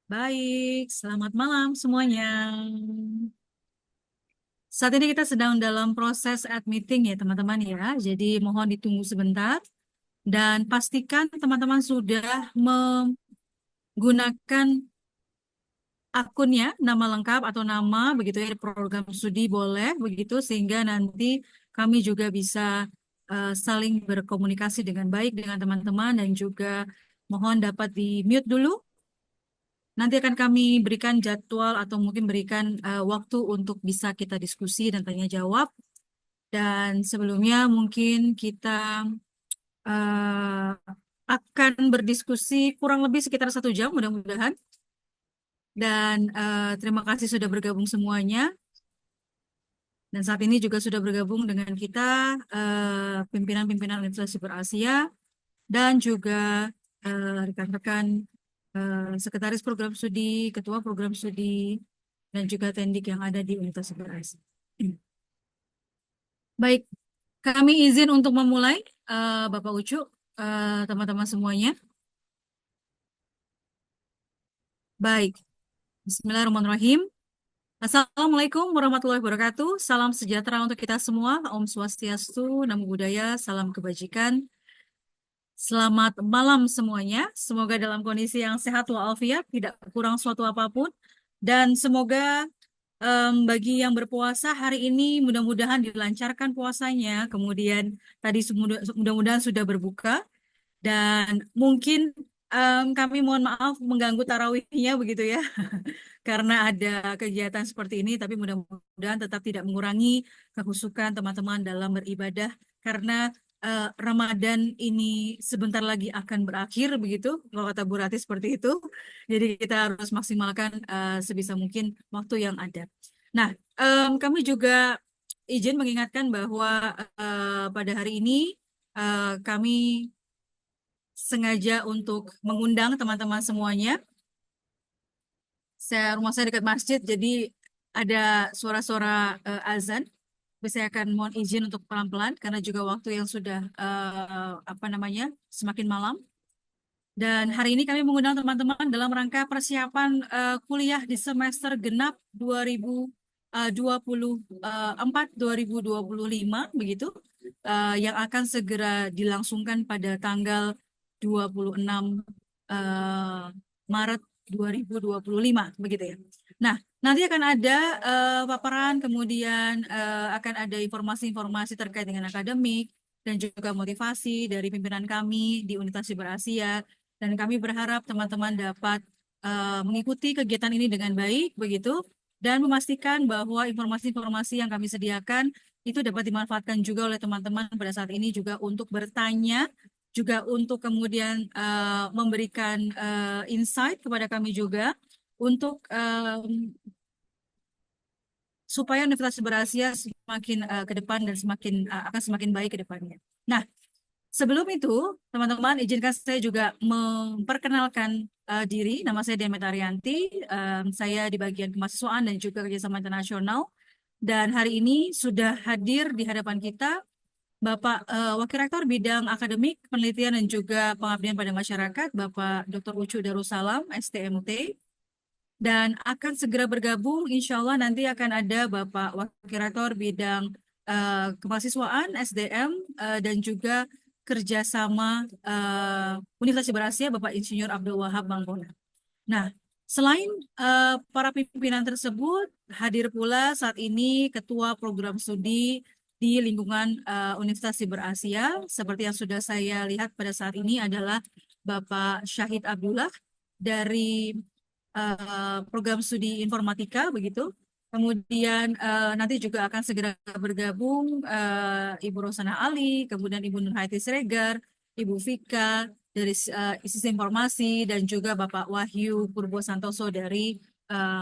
Baik, selamat malam semuanya. Saat ini kita sedang dalam proses ad meeting ya teman-teman ya. Jadi mohon ditunggu sebentar dan pastikan teman-teman sudah menggunakan akunnya, nama lengkap atau nama begitu ya di program studi boleh begitu sehingga nanti kami juga bisa saling berkomunikasi dengan baik dengan teman-teman dan juga mohon dapat di mute dulu. Nanti akan kami berikan jadwal atau mungkin berikan waktu untuk bisa kita diskusi dan tanya jawab. Dan sebelumnya mungkin kita akan berdiskusi kurang lebih sekitar 1 jam mudah-mudahan. Dan terima kasih sudah bergabung semuanya. Dan saat ini juga sudah bergabung dengan kita pimpinan-pimpinan Universitas Super Asia dan juga rekan-rekan sekretaris program studi, ketua program studi, dan juga tendik yang ada di Universitas Beras. Baik, kami izin untuk memulai, Bapak Ucu, teman-teman semuanya. Baik, Bismillahirrahmanirrahim. Assalamualaikum warahmatullahi wabarakatuh. Salam sejahtera untuk kita semua. Om Swastiastu, Namo Buddhaya, salam kebajikan. Selamat malam semuanya. Semoga dalam kondisi yang sehat walafiat, tidak kurang suatu apapun. Dan semoga bagi yang berpuasa hari ini mudah-mudahan dilancarkan puasanya. Kemudian tadi mudah-mudahan sudah berbuka. Dan mungkin kami mohon maaf mengganggu tarawihnya begitu ya. Karena ada kegiatan seperti ini, tapi mudah-mudahan tetap tidak mengurangi kehusukan teman-teman dalam beribadah. Karena Ramadan ini sebentar lagi akan berakhir begitu, kalau kata Bu Rati seperti itu. Jadi kita harus maksimalkan sebisa mungkin waktu yang ada. Nah, kami juga izin mengingatkan bahwa pada hari ini kami sengaja untuk mengundang teman-teman semuanya. Rumah saya dekat masjid, jadi ada suara-suara azan. Tapi saya akan mohon izin untuk pelan-pelan karena juga waktu yang sudah apa namanya semakin malam. Dan hari ini kami mengundang teman-teman dalam rangka persiapan kuliah di semester genap 2024-2025 begitu, yang akan segera dilangsungkan pada tanggal 26 Maret 2025 begitu ya. Nah, nanti akan ada paparan, kemudian akan ada informasi-informasi terkait dengan akademik dan juga motivasi dari pimpinan kami di Universitas Siber Asia. Dan kami berharap teman-teman dapat mengikuti kegiatan ini dengan baik, begitu, dan memastikan bahwa informasi-informasi yang kami sediakan itu dapat dimanfaatkan juga oleh teman-teman pada saat ini juga untuk bertanya, juga untuk kemudian memberikan insight kepada kami juga untuk supaya Universitas Berasia semakin ke depan dan akan semakin baik ke depannya. Nah, sebelum itu, teman-teman, izinkan saya juga memperkenalkan diri. Nama saya Demet Arianti. Saya di bagian kemahasiswaan dan juga kerjasama internasional. Dan hari ini sudah hadir di hadapan kita Bapak Wakil Rektor Bidang Akademik, Penelitian dan juga Pengabdian pada Masyarakat, Bapak Dr. Ucu Darussalam, STMT. Dan akan segera bergabung, insya Allah nanti akan ada Bapak Wakil Rektor Bidang Kemahasiswaan, SDM, dan juga kerjasama Universitas Berasia, Bapak Insinyur Abdul Wahab Mangkona. Nah, selain para pimpinan tersebut, hadir pula saat ini Ketua Program Studi di lingkungan Universitas Siber Asia. Seperti yang sudah saya lihat pada saat ini adalah Bapak Syahid Abdullah dari Program Studi Informatika, begitu. Kemudian nanti juga akan segera bergabung Ibu Rosana Ali, kemudian Ibu Nurhaiti Siregar, Ibu Vika dari Sistem Informasi, dan juga Bapak Wahyu Purbo Santoso dari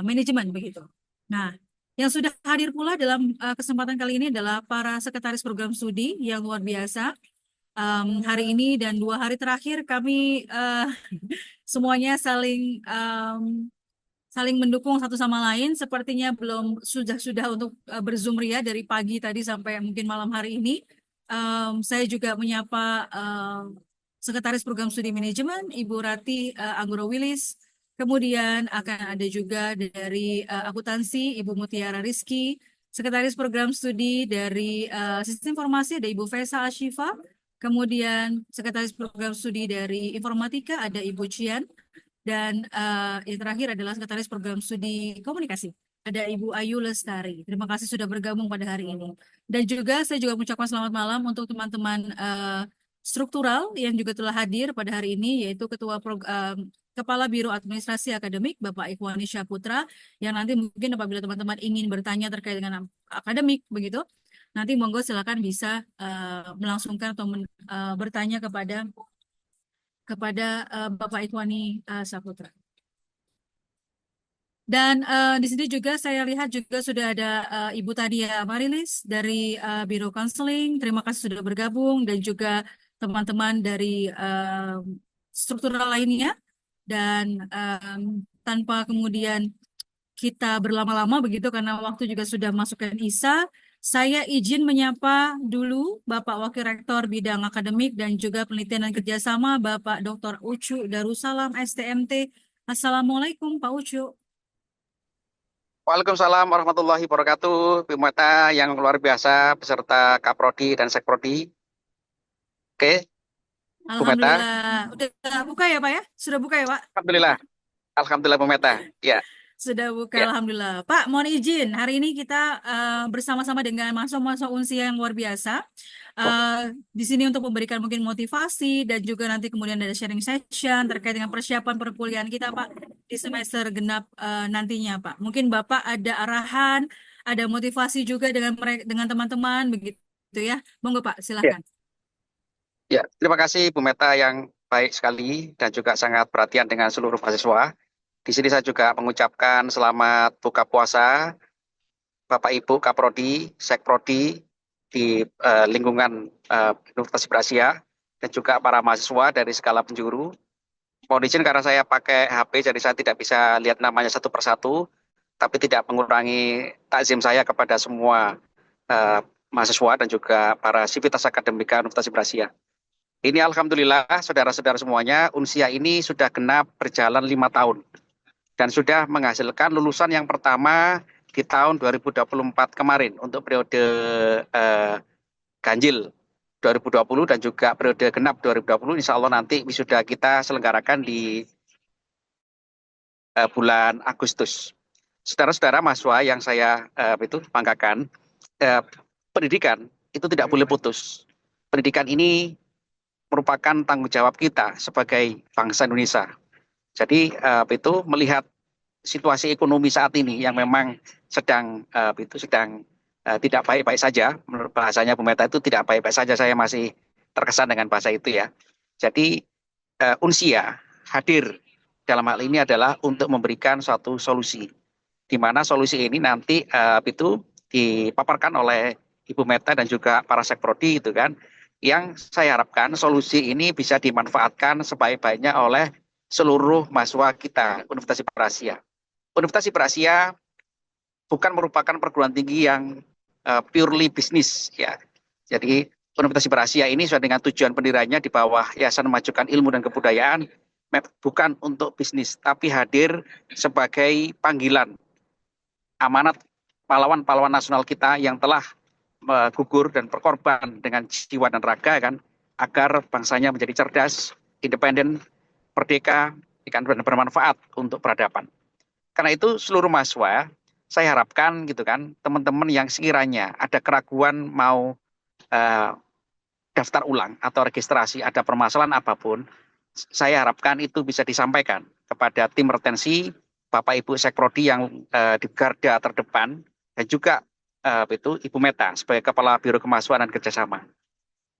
manajemen begitu. Nah, yang sudah hadir pula dalam kesempatan kali ini adalah para sekretaris program studi yang luar biasa. Hari ini dan 2 hari terakhir kami semuanya saling mendukung satu sama lain. Sepertinya belum sudah untuk berzoom ria dari pagi tadi sampai mungkin malam hari ini. Saya juga menyapa Sekretaris Program Studi Manajemen, Ibu Rati Anggoro Wilis, Kemudian akan ada juga dari akuntansi Ibu Mutiara Rizky, Sekretaris Program Studi dari Sistem Informasi ada Ibu Faisa Ashifa, kemudian Sekretaris Program Studi dari Informatika ada Ibu Cian, dan yang terakhir adalah Sekretaris Program Studi Komunikasi ada Ibu Ayu Lestari. Terima kasih sudah bergabung pada hari ini. Dan juga saya juga mengucapkan selamat malam untuk teman-teman struktural yang juga telah hadir pada hari ini, yaitu Kepala Biro Administrasi Akademik Bapak Ikhwani Syahputra, yang nanti mungkin apabila teman-teman ingin bertanya terkait dengan akademik begitu, nanti monggo silakan bisa melangsungkan atau bertanya kepada Bapak Ikhwani Syahputra. Dan di sini juga saya lihat juga sudah ada Ibu Tadia Marilis dari Biro Counseling. Terima kasih sudah bergabung, dan juga teman-teman dari struktural lainnya. Dan tanpa kemudian kita berlama-lama begitu karena waktu juga sudah masukkan Isa, saya izin menyapa dulu Bapak Wakil Rektor Bidang Akademik dan juga Penelitian dan Kerjasama Bapak Dr. Ucu Darussalam STMT. Assalamualaikum Pak Ucu. Waalaikumsalam warahmatullahi wabarakatuh. Bimata yang luar biasa beserta Kaprodi dan Sekprodi. Oke, Bu Meta. Alhamdulillah. Udah buka ya Pak ya? Sudah buka ya Pak? Alhamdulillah. Alhamdulillah Bu Meta. Ya, Sudah buka, ya. Alhamdulillah. Pak, mohon izin, hari ini kita bersama-sama dengan mahasiswa-mahasiswa Unsia yang luar biasa. Di sini untuk memberikan mungkin motivasi dan juga nanti kemudian ada sharing session terkait dengan persiapan perkuliahan kita Pak di semester genap nantinya Pak. Mungkin Bapak ada arahan, ada motivasi juga dengan teman-teman begitu ya. Monggo Pak, Ya, silakan. ya. Terima kasih Bu Meta yang baik sekali dan juga sangat perhatian dengan seluruh mahasiswa. Di sini saya juga mengucapkan selamat buka puasa Bapak Ibu Kaprodi, Sekprodi di lingkungan Universitas Berasia dan juga para mahasiswa dari segala penjuru. Mohon izin karena saya pakai HP, jadi saya tidak bisa lihat namanya satu persatu, tapi tidak mengurangi takzim saya kepada semua mahasiswa dan juga para sivitas akademika Universitas Berasia. Ini alhamdulillah saudara-saudara semuanya, Unsia ini sudah genap berjalan 5 tahun dan sudah menghasilkan lulusan yang pertama di tahun 2024 kemarin untuk periode ganjil 2020 dan juga periode genap 2020. Insya Allah nanti wisuda kita selenggarakan di bulan Agustus. Saudara-saudara mahasiswa yang saya banggakan, pendidikan itu tidak boleh putus. Pendidikan ini merupakan tanggung jawab kita sebagai bangsa Indonesia. Jadi melihat situasi ekonomi saat ini yang memang sedang tidak baik-baik saja, menurut bahasanya Bu Meta itu tidak baik-baik saja, saya masih terkesan dengan bahasa itu ya. Jadi Unsia hadir dalam hal ini adalah untuk memberikan suatu solusi, di mana solusi ini nanti dipaparkan oleh Ibu Meta dan juga para sekprodi itu kan, yang saya harapkan solusi ini bisa dimanfaatkan sebaik-baiknya oleh seluruh mahasiswa kita Universitas Berasia. Universitas Berasia bukan merupakan perguruan tinggi yang purely bisnis ya. Jadi Universitas Berasia ini sesuai dengan tujuan pendiriannya di bawah Yayasan Memajukan Ilmu dan Kebudayaan, bukan untuk bisnis, tapi hadir sebagai panggilan amanat pahlawan-pahlawan nasional kita yang telah gugur dan berkorban dengan jiwa dan raga kan, agar bangsanya menjadi cerdas, independen, merdeka, dan bermanfaat untuk peradaban. Karena itu seluruh mahasiswa saya harapkan gitu kan, teman-teman yang sekiranya ada keraguan mau daftar ulang atau registrasi, ada permasalahan apapun, saya harapkan itu bisa disampaikan kepada tim retensi, Bapak Ibu Sekprodi yang di garda terdepan, dan juga Ibu Meta sebagai Kepala Biro Kemahasiswaan dan Kerjasama.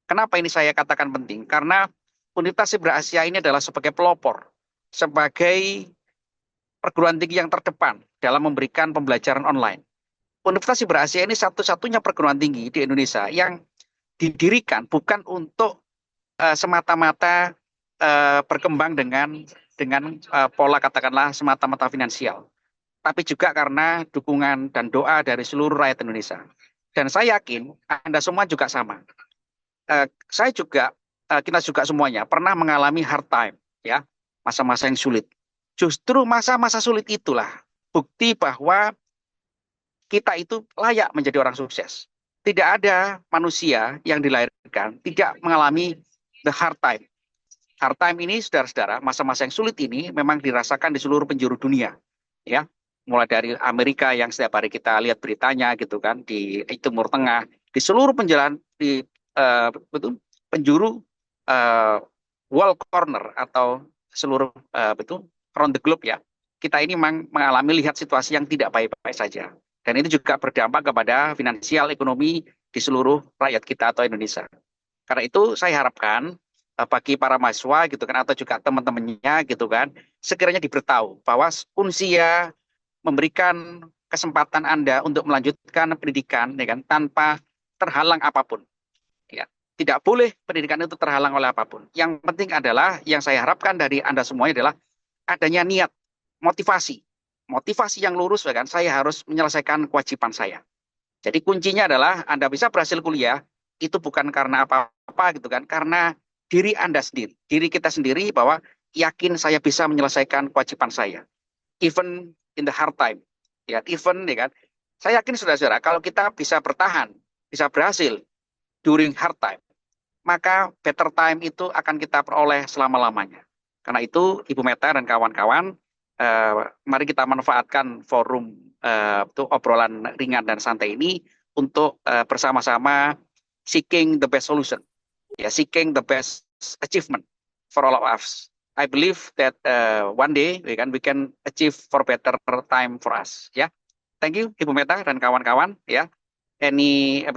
Kenapa ini saya katakan penting? Karena Universitas Berasia ini adalah sebagai pelopor, sebagai perguruan tinggi yang terdepan dalam memberikan pembelajaran online. Universitas Berasia ini satu-satunya perguruan tinggi di Indonesia yang didirikan bukan untuk semata-mata berkembang dengan pola katakanlah semata-mata finansial, tapi juga karena dukungan dan doa dari seluruh rakyat Indonesia. Dan saya yakin Anda semua juga sama. Saya juga, kita juga semuanya pernah mengalami hard time, ya, masa-masa yang sulit. Justru masa-masa sulit itulah bukti bahwa kita itu layak menjadi orang sukses. Tidak ada manusia yang dilahirkan tidak mengalami the hard time. Hard time ini, saudara-saudara, masa-masa yang sulit ini memang dirasakan di seluruh penjuru dunia, ya. Mulai dari Amerika yang setiap hari kita lihat beritanya, gitu kan, di Timur Tengah, di seluruh di betul penjuru uh, world corner atau seluruh betul around the globe ya. Kita ini memang mengalami lihat situasi yang tidak baik-baik saja. Dan itu juga berdampak kepada finansial ekonomi di seluruh rakyat kita atau Indonesia. Karena itu saya harapkan bagi para mahasiswa gitu kan atau juga teman-temannya gitu kan sekiranya diberitahu bahwa Unsia memberikan kesempatan Anda untuk melanjutkan pendidikan ya kan tanpa terhalang apapun ya. Tidak boleh pendidikan itu terhalang oleh apapun. Yang penting adalah yang saya harapkan dari Anda semuanya adalah adanya niat, motivasi. Motivasi yang lurus ya kan saya harus menyelesaikan kewajiban saya. Jadi kuncinya adalah Anda bisa berhasil kuliah itu bukan karena apa-apa gitu kan, karena diri Anda sendiri, diri kita sendiri bahwa yakin saya bisa menyelesaikan kewajiban saya. Even in the hard time, ya, even ya kan. Saya yakin saudara-saudara kalau kita bisa bertahan, bisa berhasil during hard time, maka better time itu akan kita peroleh selama-lamanya. Karena itu Ibu Meta dan kawan-kawan, mari kita manfaatkan forum itu obrolan ringan dan santai ini untuk bersama-sama seeking the best solution, ya, seeking the best achievement for all of us. I believe that one day we can achieve for better time for us. Ya, thank you Ibu Meta dan kawan-kawan. Ya, any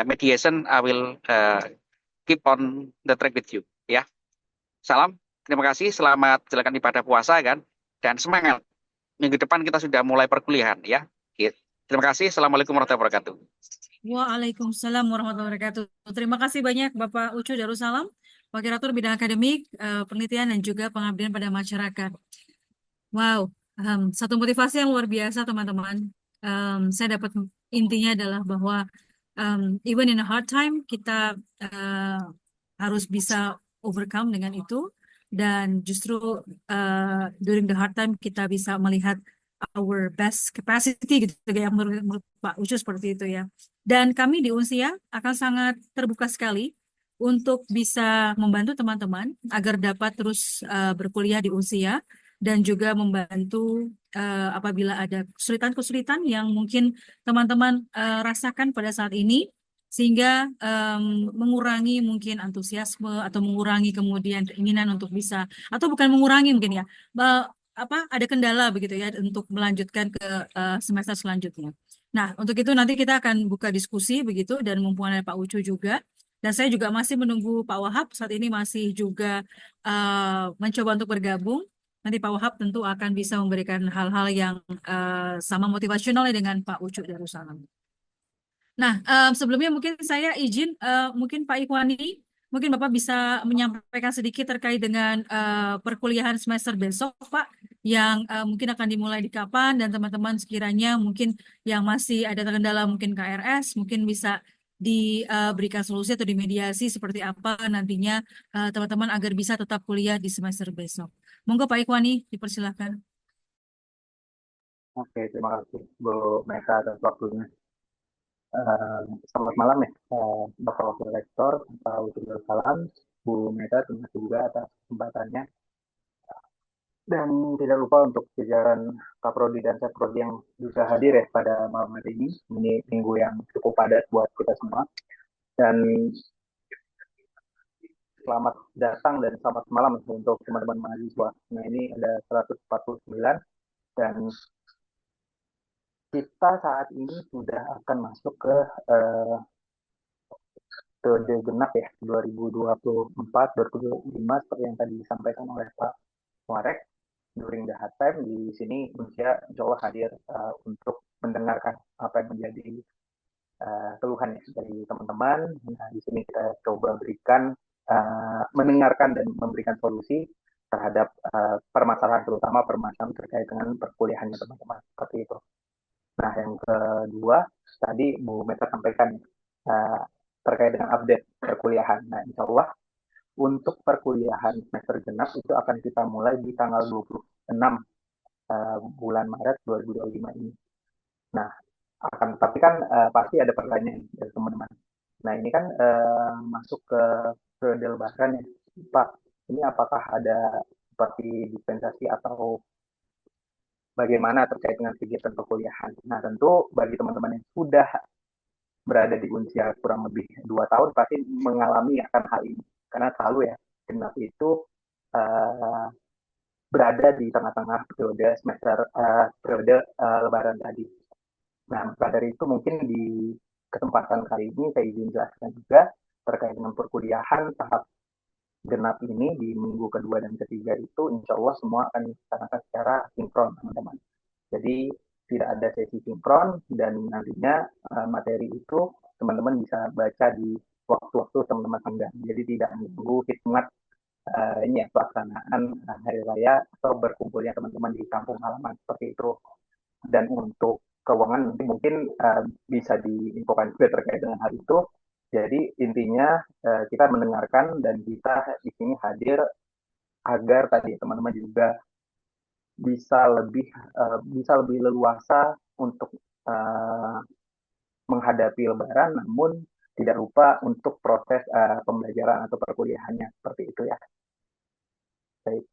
mediation I will keep on the track with you. Ya, salam. Terima kasih. Selamat jalankan ibadah puasa kan dan semangat. Minggu depan kita sudah mulai perkuliahan ya. Terima kasih. Assalamualaikum warahmatullahi wabarakatuh. Waalaikumsalam warahmatullahi wabarakatuh. Terima kasih banyak Bapak Ucu Darussalam, Wakil Bidang Akademik, Penelitian dan juga Pengabdian pada Masyarakat. Wow, satu motivasi yang luar biasa teman-teman. Saya dapat intinya adalah bahwa even in a hard time kita harus bisa overcome dengan itu dan justru during the hard time kita bisa melihat our best capacity gitu ya menurut Pak Ucu seperti itu ya. Dan kami di Unsia akan sangat terbuka sekali untuk bisa membantu teman-teman agar dapat terus berkuliah di Unsia dan juga membantu apabila ada kesulitan-kesulitan yang mungkin teman-teman rasakan pada saat ini sehingga mengurangi mungkin antusiasme atau mengurangi kemudian keinginan untuk bisa atau bukan mengurangi mungkin ya ada kendala begitu ya untuk melanjutkan ke semester selanjutnya. Nah, untuk itu nanti kita akan buka diskusi begitu dan mumpung ada Pak Ucu juga. Dan saya juga masih menunggu Pak Wahab saat ini masih juga mencoba untuk bergabung. Nanti Pak Wahab tentu akan bisa memberikan hal-hal yang sama motivasionalnya dengan Pak Ucu Darussalam. Nah, sebelumnya mungkin saya izin, mungkin Pak Ikhwani, mungkin Bapak bisa menyampaikan sedikit terkait dengan perkuliahan semester besok, Pak, yang mungkin akan dimulai di kapan, dan teman-teman sekiranya mungkin yang masih ada terkendala mungkin KRS, mungkin bisa diberikan solusi atau dimediasi seperti apa nantinya teman-teman agar bisa tetap kuliah di semester besok. Monggo Pak Ikhwani, dipersilahkan. Oke, terima kasih Bu Meta atas waktunya. Selamat malam ya, Bapak Wakil Rektor, Pak Ucu Darussalam, Bu Meta, terima kasih juga atas kesempatannya. Dan tidak lupa untuk jajaran Kaprodi dan Setprodi yang bisa hadir ya pada malam hari ini. Ini minggu yang cukup padat buat kita semua. Dan selamat datang dan selamat malam untuk teman-teman mahasiswa. Nah, ini ada 149 dan kita saat ini sudah akan masuk ke periode genap ya 2024-2025 seperti yang tadi disampaikan oleh Pak Warek. During the hard time di sini Unsia insya Allah hadir untuk mendengarkan apa yang menjadi keluhan dari teman-teman. Nah, di sini kita coba berikan mendengarkan dan memberikan solusi terhadap permasalahan, terutama permasalahan terkait dengan perkuliahannya teman-teman seperti itu. Nah, yang kedua tadi Bu Meta sampaikan terkait dengan update perkuliahan. Nah, insya Allah untuk perkuliahan semester genap itu akan kita mulai di tanggal 26 bulan Maret 2025 ini. Nah, tapi kan pasti ada pertanyaan dari teman-teman. Nah, ini kan masuk ke periode lebaran ya, Pak. Ini apakah ada seperti dispensasi atau bagaimana terkait dengan kegiatan perkuliahan? Nah, tentu bagi teman-teman yang sudah berada di usia kurang lebih 2 tahun pasti mengalami akan hal ini. Karena selalu ya, genap itu berada di tengah-tengah periode lebaran tadi. Nah, maka dari itu mungkin di kesempatan kali ini saya izin jelaskan juga terkait dengan perkuliahan tahap genap ini di minggu kedua dan ketiga itu insya Allah semua akan dilaksanakan secara sinkron, teman-teman. Jadi tidak ada sesi sinkron dan nantinya materi itu teman-teman bisa baca di waktu-waktu teman-teman senggang. Jadi tidak menunggu hikmat ini ya pelaksanaan hari raya atau berkumpulnya teman-teman di kampung halaman seperti itu. Dan untuk keuangan nanti mungkin bisa diinfokan juga terkait dengan hal itu. Jadi intinya kita mendengarkan dan kita di sini hadir agar tadi teman-teman juga bisa lebih leluasa untuk menghadapi Lebaran, namun tidak lupa untuk proses pembelajaran atau perkuliahannya seperti itu ya. Baik,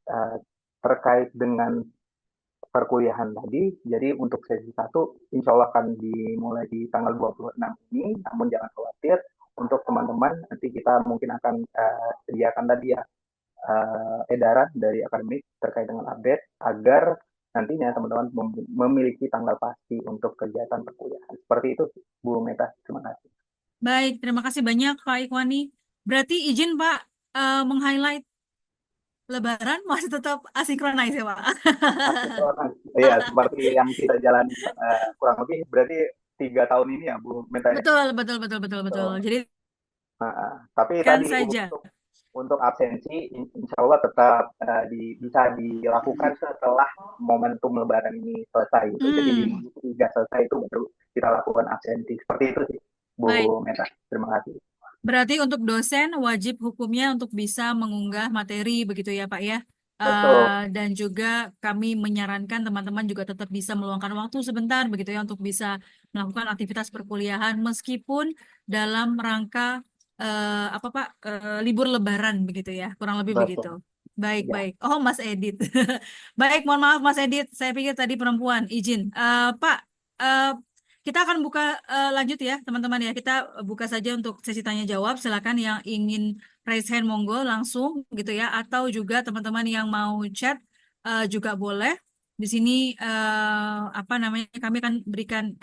terkait dengan perkuliahan tadi, jadi untuk sesi 1 insya Allah akan dimulai di tanggal 26 ini, namun jangan khawatir, untuk teman-teman nanti kita mungkin akan sediakan tadi ya edaran dari akademik terkait dengan update agar nantinya teman-teman memiliki tanggal pasti untuk kegiatan perkuliahan. Seperti itu, Bu Meta. Terima kasih. Baik, terima kasih banyak Pak Ikhwani. Berarti izin Pak meng-highlight Lebaran masih tetap asinkronis ya Pak? Iya, seperti yang kita jalani kurang lebih berarti 3 tahun ini ya Bu Meta ya? Betul. Jadi tapi kan tadi saja. untuk absensi insya Allah tetap bisa dilakukan setelah momentum Lebaran ini selesai. Jadi di minggu ketiga selesai itu baru kita lakukan absensi. Seperti itu sih Bu Meta. Terima kasih. Berarti untuk dosen wajib hukumnya untuk bisa mengunggah materi begitu ya Pak ya? Dan juga kami menyarankan teman-teman juga tetap bisa meluangkan waktu sebentar begitu ya untuk bisa melakukan aktivitas perkuliahan meskipun dalam rangka apa Pak libur Lebaran begitu ya, kurang lebih begitu. Baik. Oh Mas Edit, baik, mohon maaf Mas Edit, saya pikir tadi perempuan, izin. Pak, kita akan buka lanjut ya teman-teman ya, kita buka saja untuk sesi tanya jawab. Silakan yang ingin raise hand monggo langsung gitu ya, atau juga teman-teman yang mau chat juga boleh. Di sini apa namanya kami akan berikan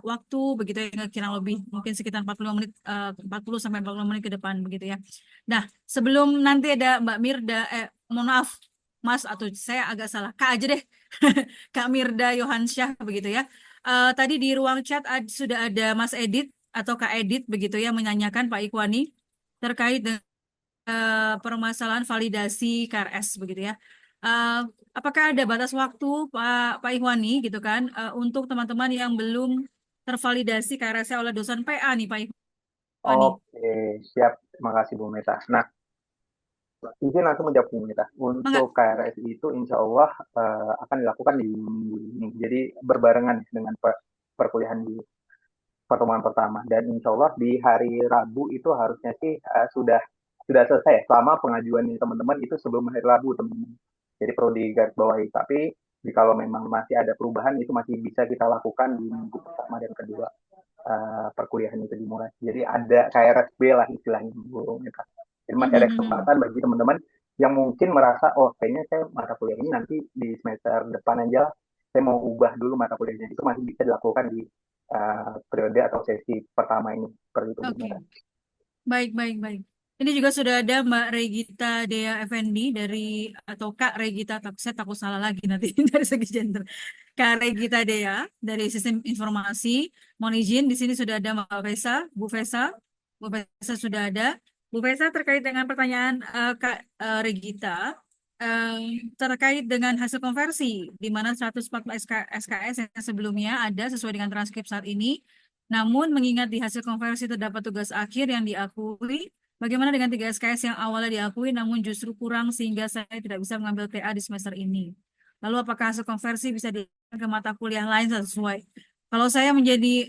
waktu begitu ya kurang lebih mungkin sekitar 45 menit 40 sampai 40 menit ke depan begitu ya. Nah, sebelum nanti ada Mbak Mirda mohon maaf Mas atau saya agak salah. Kak aja deh. Kak Mirda Yohansyah begitu ya. Tadi di ruang chat sudah ada Mas Edit atau Kak Edit begitu ya menanyakan Pak Ikhwani terkait dengan permasalahan validasi KRS begitu ya. Apakah ada batas waktu Pak Ikhwani gitu kan untuk teman-teman yang belum tervalidasi KRS oleh dosen PA nih Pak Ikhwani? Oke, siap. Terima kasih Bu Meta. Nah, izin langsung menjawab Bu Meta. Untuk KRS itu insya Allah akan dilakukan di minggu ini. Jadi berbarengan dengan perkuliahan di pertemuan pertama. Dan insya Allah di hari Rabu itu harusnya sih sudah selesai. Selama pengajuan teman-teman itu sebelum hari Rabu teman-teman. Jadi perlu digarisbawahi. Tapi kalau memang masih ada perubahan itu masih bisa kita lakukan di minggu pertama dan kedua perkuliahan itu dimulai. Jadi ada KRSB lah istilahnya Bu Meta. Jadi masih ada kesempatan bagi teman-teman yang mungkin merasa oh kayaknya saya mata kuliah ini nanti di semester depan aja saya mau ubah dulu mata kuliahnya, itu masih bisa dilakukan di periode atau sesi pertama ini seperti itu. Baik. Ini juga sudah ada Mbak Regita Dea Effendi dari atau Kak Regita, saya takut salah lagi nanti dari segi gender. Kak Regita Dea dari Sistem Informasi. Mohon izin di sini sudah ada Mbak Fesa, Bu Fesa sudah ada. Bu Fesa terkait dengan pertanyaan Kak Regita terkait dengan hasil konversi di mana 140 SKS yang sebelumnya ada sesuai dengan transkrip saat ini. Namun mengingat di hasil konversi terdapat tugas akhir yang diakui Bagaimana dengan 3 SKS yang awalnya diakui namun justru kurang sehingga saya tidak bisa mengambil TA di semester ini? Lalu apakah hasil konversi bisa dilakukan ke mata kuliah lain sesuai? Kalau saya menjadi,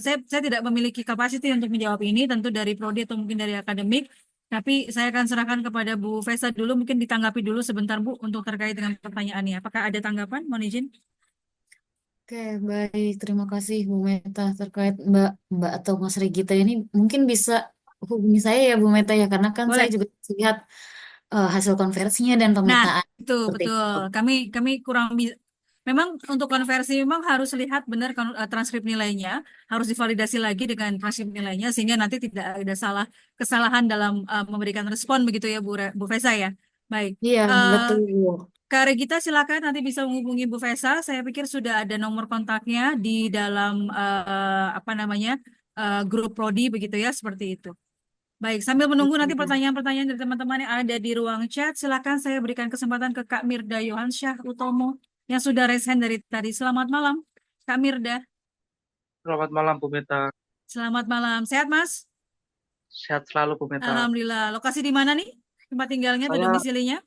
saya tidak memiliki kapasiti untuk menjawab ini, tentu dari prodi atau mungkin dari akademik, tapi saya akan serahkan kepada Bu Fesa dulu, mungkin ditanggapi dulu sebentar Bu, untuk terkait dengan pertanyaannya. Apakah ada tanggapan? Mohon izin. Oke, baik. Terima kasih Bu Meta terkait Mbak atau Mas Regita ini mungkin bisa hubungi saya ya Bu Meta ya karena kan saya Boleh. juga lihat hasil konversinya dan Nah, pemetaan itu seperti betul. itu. Kami kurang bisa. Memang untuk konversi memang harus lihat benar transkrip nilainya, harus divalidasi lagi dengan transkrip nilainya sehingga nanti tidak ada kesalahan dalam memberikan respon begitu ya Bu Fesa ya. Baik. Iya, Eh, betul Bu. Kak Regita silakan nanti bisa menghubungi Bu Fesa. Saya pikir sudah ada nomor kontaknya di dalam apa namanya grup prodi begitu ya seperti itu. Baik, sambil menunggu nanti pertanyaan-pertanyaan dari teman-teman yang ada di ruang chat, silakan saya berikan kesempatan ke Kak Mirda Yohansyah Utomo yang sudah raise hand dari tadi. Selamat malam, Kak Mirda. Selamat malam Bu Meta. Selamat malam. Sehat, Mas? Sehat selalu Bu Meta. Alhamdulillah. Lokasi di mana nih? Tempat tinggalnya atau Saya domisilinya?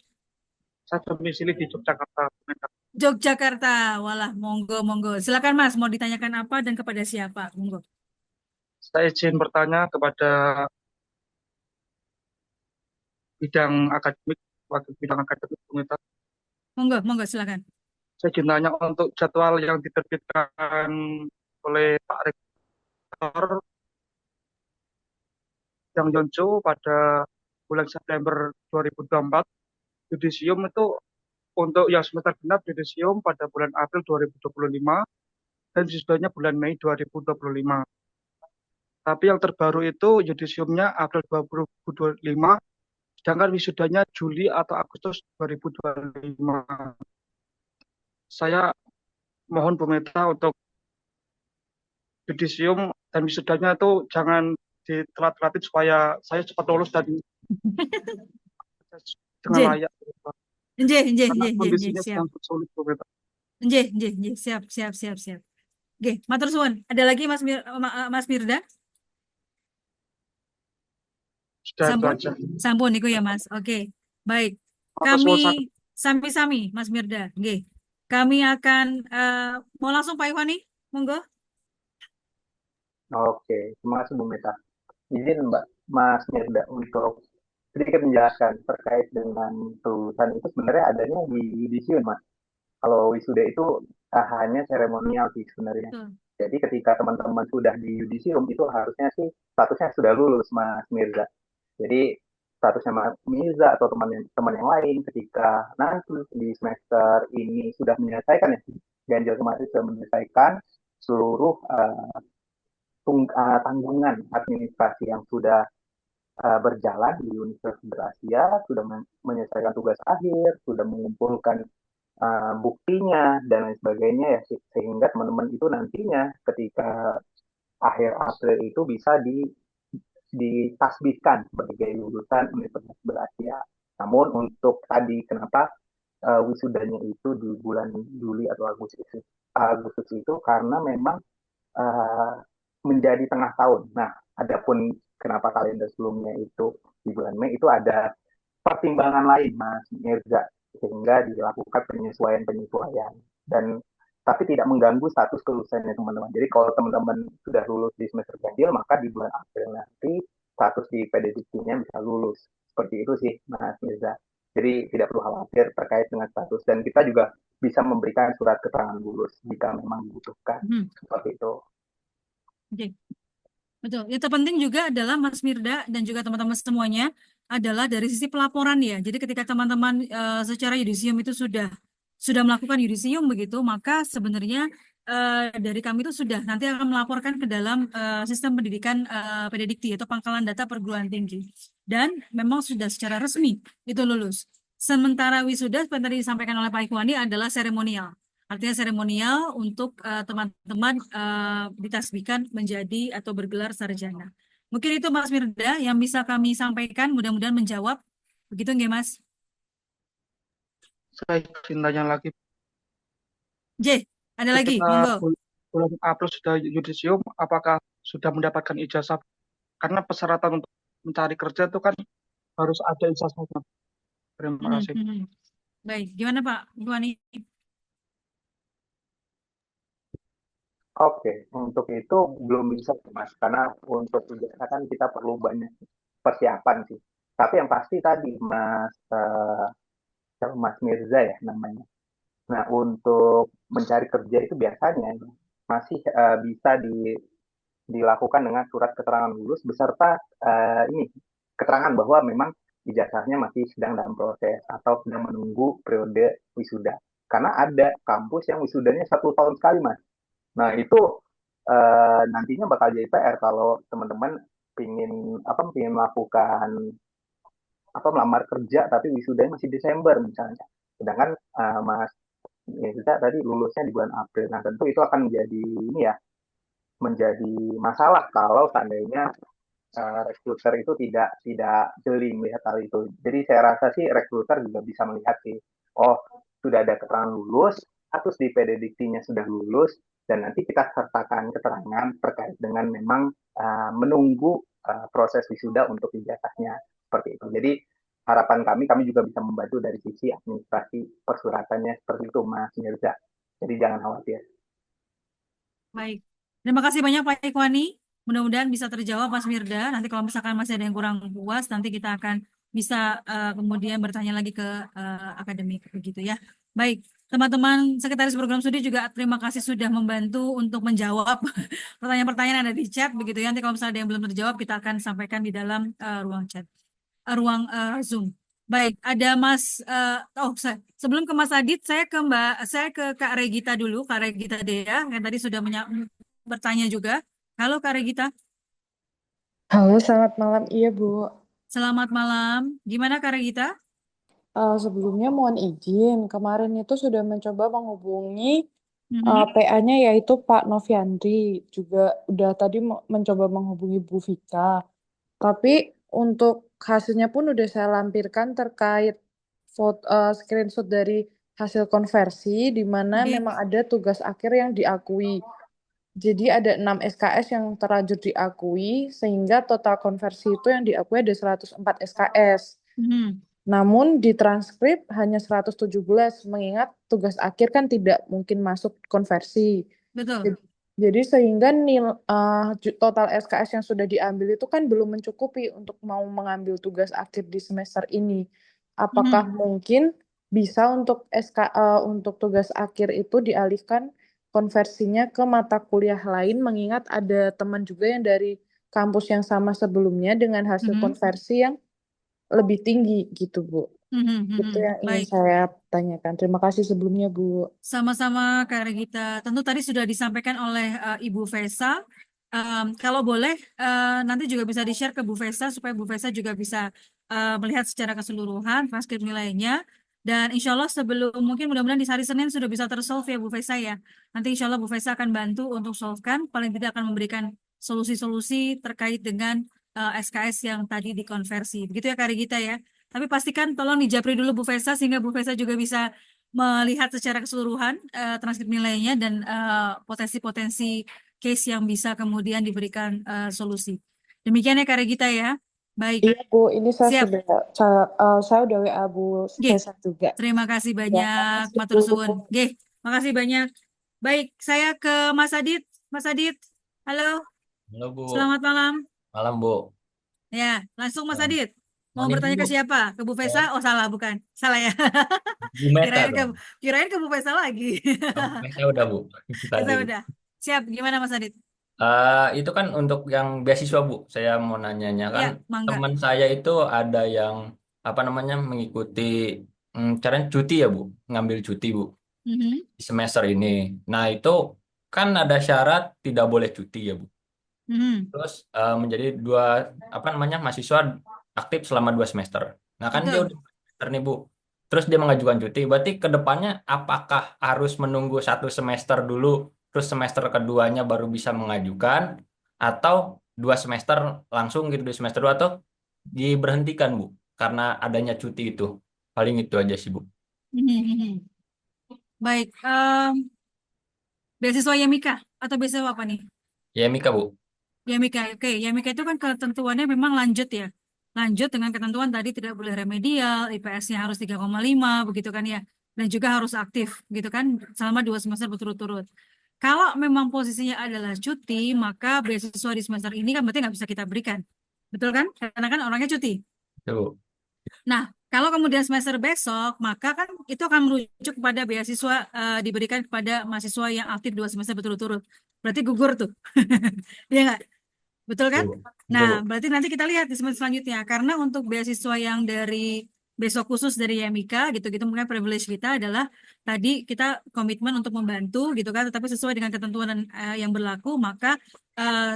domisili di Yogyakarta Bu Meta. Yogyakarta. Walah, monggo, monggo. Silakan, Mas. Mau ditanyakan apa dan kepada siapa? Monggo. Saya izin bertanya kepada bidang akademik, wakil bidang akademik Bu Meta. Monggo, monggo, silakan. Saya izin tanya untuk jadwal yang diterbitkan oleh Pak Rektor Yang Yonco pada bulan September 2024, yudisium itu untuk yang semester genap yudisium pada bulan April 2025 dan wisudanya bulan Mei 2025. Tapi yang terbaru itu yudisiumnya April 2025, sedangkan wisudanya Juli atau Agustus 2025. Saya mohon Bu Meta untuk yudisium dan wisudanya itu jangan ditelat-telatin supaya saya cepat lulus dan dengan Nggih, layak. nggih, nggih, Karena nggih, nggih, nggih, kondisinya siap. sedang sulit Bu Meta. Nggih, nggih, nggih, siap, siap, siap, siap. Oke, matur suwun. Ada lagi Mas Mirda? Sudah itu Sampun? aja. Sampun iku ya, Mas. Oke. Baik. Matur suwun sangat. Kami sami-sami Mas Mirda. Nggih. Kami akan mau langsung Pak Iwani, monggo. Oke, terima kasih Bu Meta. Izin Mbak Mas Mirda untuk sedikit menjelaskan terkait dengan kelulusan itu sebenarnya adanya di yudisium Mas. Kalau wisuda itu hanya seremonial sih sebenarnya. Betul. Jadi ketika teman-teman sudah di yudisium itu harusnya sih statusnya sudah lulus Mas Mirza. Jadi statusnya Mas Mirza atau teman yang lain ketika nanti di semester ini sudah menyelesaikan ya, ganjil kemarin sudah menyelesaikan seluruh tanggungan administrasi yang sudah berjalan di Universitas Berasia, sudah menyelesaikan tugas akhir, sudah mengumpulkan buktinya dan lain sebagainya ya sehingga teman-teman itu nantinya ketika akhir April itu bisa ditasbihkan sebagai lulusan Universitas Berasia. Namun untuk tadi kenapa wisudanya itu di bulan Juli atau Agustus itu karena memang menjadi tengah tahun. Nah, adapun kenapa kalender sebelumnya itu di bulan Mei itu ada pertimbangan lain Mas Mirza sehingga dilakukan penyesuaian dan tapi tidak mengganggu status kelulusannya teman-teman. Jadi kalau teman-teman sudah lulus di semester ganjil maka di bulan April nanti status di PDDT-nya bisa lulus. Seperti itu sih Mas Mirza. Jadi tidak perlu khawatir terkait dengan status dan kita juga bisa memberikan surat keterangan lulus jika memang dibutuhkan. Seperti itu. Oke. Betul. Yang terpenting juga adalah Mas Mirda dan juga teman-teman semuanya adalah dari sisi pelaporan ya. Jadi ketika teman-teman secara yudisium itu sudah melakukan yudisium begitu, maka sebenarnya dari kami itu sudah nanti akan melaporkan ke dalam sistem pendidikan Pededikti atau Pangkalan Data Perguruan Tinggi. Dan memang sudah secara resmi itu lulus. Sementara wisuda seperti tadi disampaikan oleh Pak Ikhwani adalah seremonial. Artinya seremonial untuk teman-teman ditasbihkan menjadi atau bergelar sarjana. Mungkin itu Mas Mirda yang bisa kami sampaikan, mudah-mudahan menjawab. Begitu nggak Mas? Saya izin tanya lagi. J, ada lagi, Ketika monggo. bulan April sudah yudisium, apakah sudah mendapatkan ijazah? Karena persyaratan untuk mencari kerja itu kan harus ada ijazahnya. Terima Mhm, kasih. mhm. Baik, gimana Pak Iwani? Oke, untuk itu belum bisa sih, Mas, karena untuk ijazah kan kita perlu banyak persiapan sih. Tapi yang pasti tadi Mas Mirza ya namanya. Nah, untuk mencari kerja itu biasanya masih bisa dilakukan dengan surat keterangan lulus beserta ini keterangan bahwa memang ijazahnya masih sedang dalam proses atau sedang menunggu periode wisuda. Karena ada kampus yang wisudanya 1 tahun sekali, Mas. Nah, itu nantinya bakal jadi PR kalau teman-teman pingin melakukan melamar kerja tapi wisudanya masih Desember misalnya. Sedangkan Mas Mirza tadi lulusnya di bulan April. Nah, tentu itu akan menjadi ini ya, menjadi masalah kalau seandainya rekruter itu tidak jeli melihat hal itu. Jadi saya rasa sih rekruter juga bisa melihat sih, oh sudah ada keterangan lulus, status di PDDiktinya sudah lulus, dan nanti kita sertakan keterangan terkait dengan memang menunggu proses wisuda untuk ijazahnya seperti itu. Jadi harapan kami juga bisa membantu dari sisi administrasi persyaratannya seperti itu, Mas Mirza. Jadi jangan khawatir. Baik. Terima kasih banyak Pak Ikwani. Mudah-mudahan bisa terjawab Mas Mirda. Nanti kalau misalkan masih ada yang kurang puas, nanti kita akan bisa kemudian bertanya lagi ke akademik begitu ya. Baik, teman-teman sekretaris program studi juga terima kasih sudah membantu untuk menjawab pertanyaan-pertanyaan yang ada di chat begitu ya. Nanti kalau misalnya ada yang belum terjawab, kita akan sampaikan di dalam ruang chat, ruang Zoom. Baik, ada Mas. Sebelum ke Mas Adit, saya ke Kak Regita dulu, Kak Regita Dea yang tadi sudah bertanya juga. Halo Kak Regita, Halo, selamat malam. Iya, Bu. selamat malam. Gimana Kak Regita? Sebelumnya mohon izin, kemarin itu sudah mencoba menghubungi Mhm. PA-nya yaitu Pak Noviandri. Juga udah tadi mencoba menghubungi Bu Vika. Tapi untuk hasilnya pun udah saya lampirkan terkait screenshot dari hasil konversi, di mana Oke. memang ada tugas akhir yang diakui. Jadi ada 6 SKS yang terlanjur diakui, sehingga total konversi itu yang diakui ada 104 SKS. Mhm. Namun di transkrip hanya 117, mengingat tugas akhir kan tidak mungkin masuk konversi. Betul. Jadi sehingga total SKS yang sudah diambil itu kan belum mencukupi untuk mau mengambil tugas akhir di semester ini. Apakah Mhm. mungkin bisa untuk tugas akhir itu dialihkan konversinya ke mata kuliah lain, mengingat ada teman juga yang dari kampus yang sama sebelumnya dengan hasil Mhm. konversi yang lebih tinggi gitu, Bu. Mhm. Itu Mhm. yang ingin Baik. saya tanyakan. Terima kasih sebelumnya, Bu. Sama-sama Kak Regita. Tentu tadi sudah disampaikan oleh Ibu Vesa. Kalau boleh, nanti juga bisa di-share ke Bu Vesa supaya Bu Vesa juga bisa melihat secara keseluruhan transkrip nilainya. Dan insya Allah sebelum mungkin mudah-mudahan di hari Senin sudah bisa tersolve ya Bu Vesa ya. Nanti insya Allah Bu Vesa akan bantu untuk solvekan, paling tidak akan memberikan solusi-solusi terkait dengan SKS yang tadi dikonversi. Begitu ya Kak Regita ya. Tapi pastikan tolong dijapri dulu Bu Vesa sehingga Bu Vesa juga bisa melihat secara keseluruhan transkrip nilainya dan potensi-potensi case yang bisa kemudian diberikan solusi. Demikian ya Kak Regita ya. Baik, Iya, Bu. Ini saya siap. saya udah WA Bu Oke, Vesa juga. terima kasih Ya, banyak, makasih, matur Bu. suwun. Oke, makasih banyak. Baik, saya ke Mas Adit. Mas Adit, halo, Halo Bu, selamat malam. malam Bu. Ya, langsung Mas Eh, Adit. Mau Mohon izin bertanya Bu, ke siapa? Ke Bu Vesa? saya Oh, salah, bukan. Salah ya. Bu Meta Kirain ke dong. kirain ke Bu Vesa lagi. Bu Meta udah Bu Bisa tadi. udah. Siap, gimana Mas Adit? Itu kan untuk yang beasiswa Bu. Saya mau nanyanya kan Ya, mangga. teman saya itu ada yang apa namanya mengikuti caranya cuti ya Bu, ngambil cuti Bu Mhm, di semester ini. Nah itu kan ada syarat tidak boleh cuti ya Bu. mhm. Terus menjadi apa namanya mahasiswa aktif selama 2 semester. Nah kan dia Betul. udah semester nih Bu. Terus dia mengajukan cuti. Berarti ke depannya apakah harus menunggu 1 semester dulu, terus semester keduanya baru bisa mengajukan, atau 2 semester langsung gitu di semester 2 atau diberhentikan Bu karena adanya cuti itu. Paling itu aja sih Bu. Mhm, mhm. Baik, beasiswa Yamika atau beasiswa apa nih? Ya Mika Bu. YMIK, oke. YMIK itu kan ketentuannya memang lanjut ya. Lanjut dengan ketentuan tadi tidak boleh remedial, IPS-nya harus 3,5, begitu kan ya. Dan juga harus aktif, gitu kan, selama 2 semester berturut-turut. Kalau memang posisinya adalah cuti, maka beasiswa di semester ini kan berarti nggak bisa kita berikan. Betul kan? Karena kan orangnya cuti. Tuh. Nah, kalau kemudian semester besok, maka kan itu akan merujuk kepada beasiswa diberikan kepada mahasiswa yang aktif 2 semester berturut-turut. Berarti gugur tuh. Iya nggak? Betul kan? Tuh. Nah, Tuh. berarti nanti kita lihat di semester selanjutnya. Karena untuk beasiswa yang dari besok khusus dari YMIK gitu-gitu mungkin privilege kita adalah tadi kita komitmen untuk membantu gitu kan, tetapi sesuai dengan ketentuan yang berlaku, maka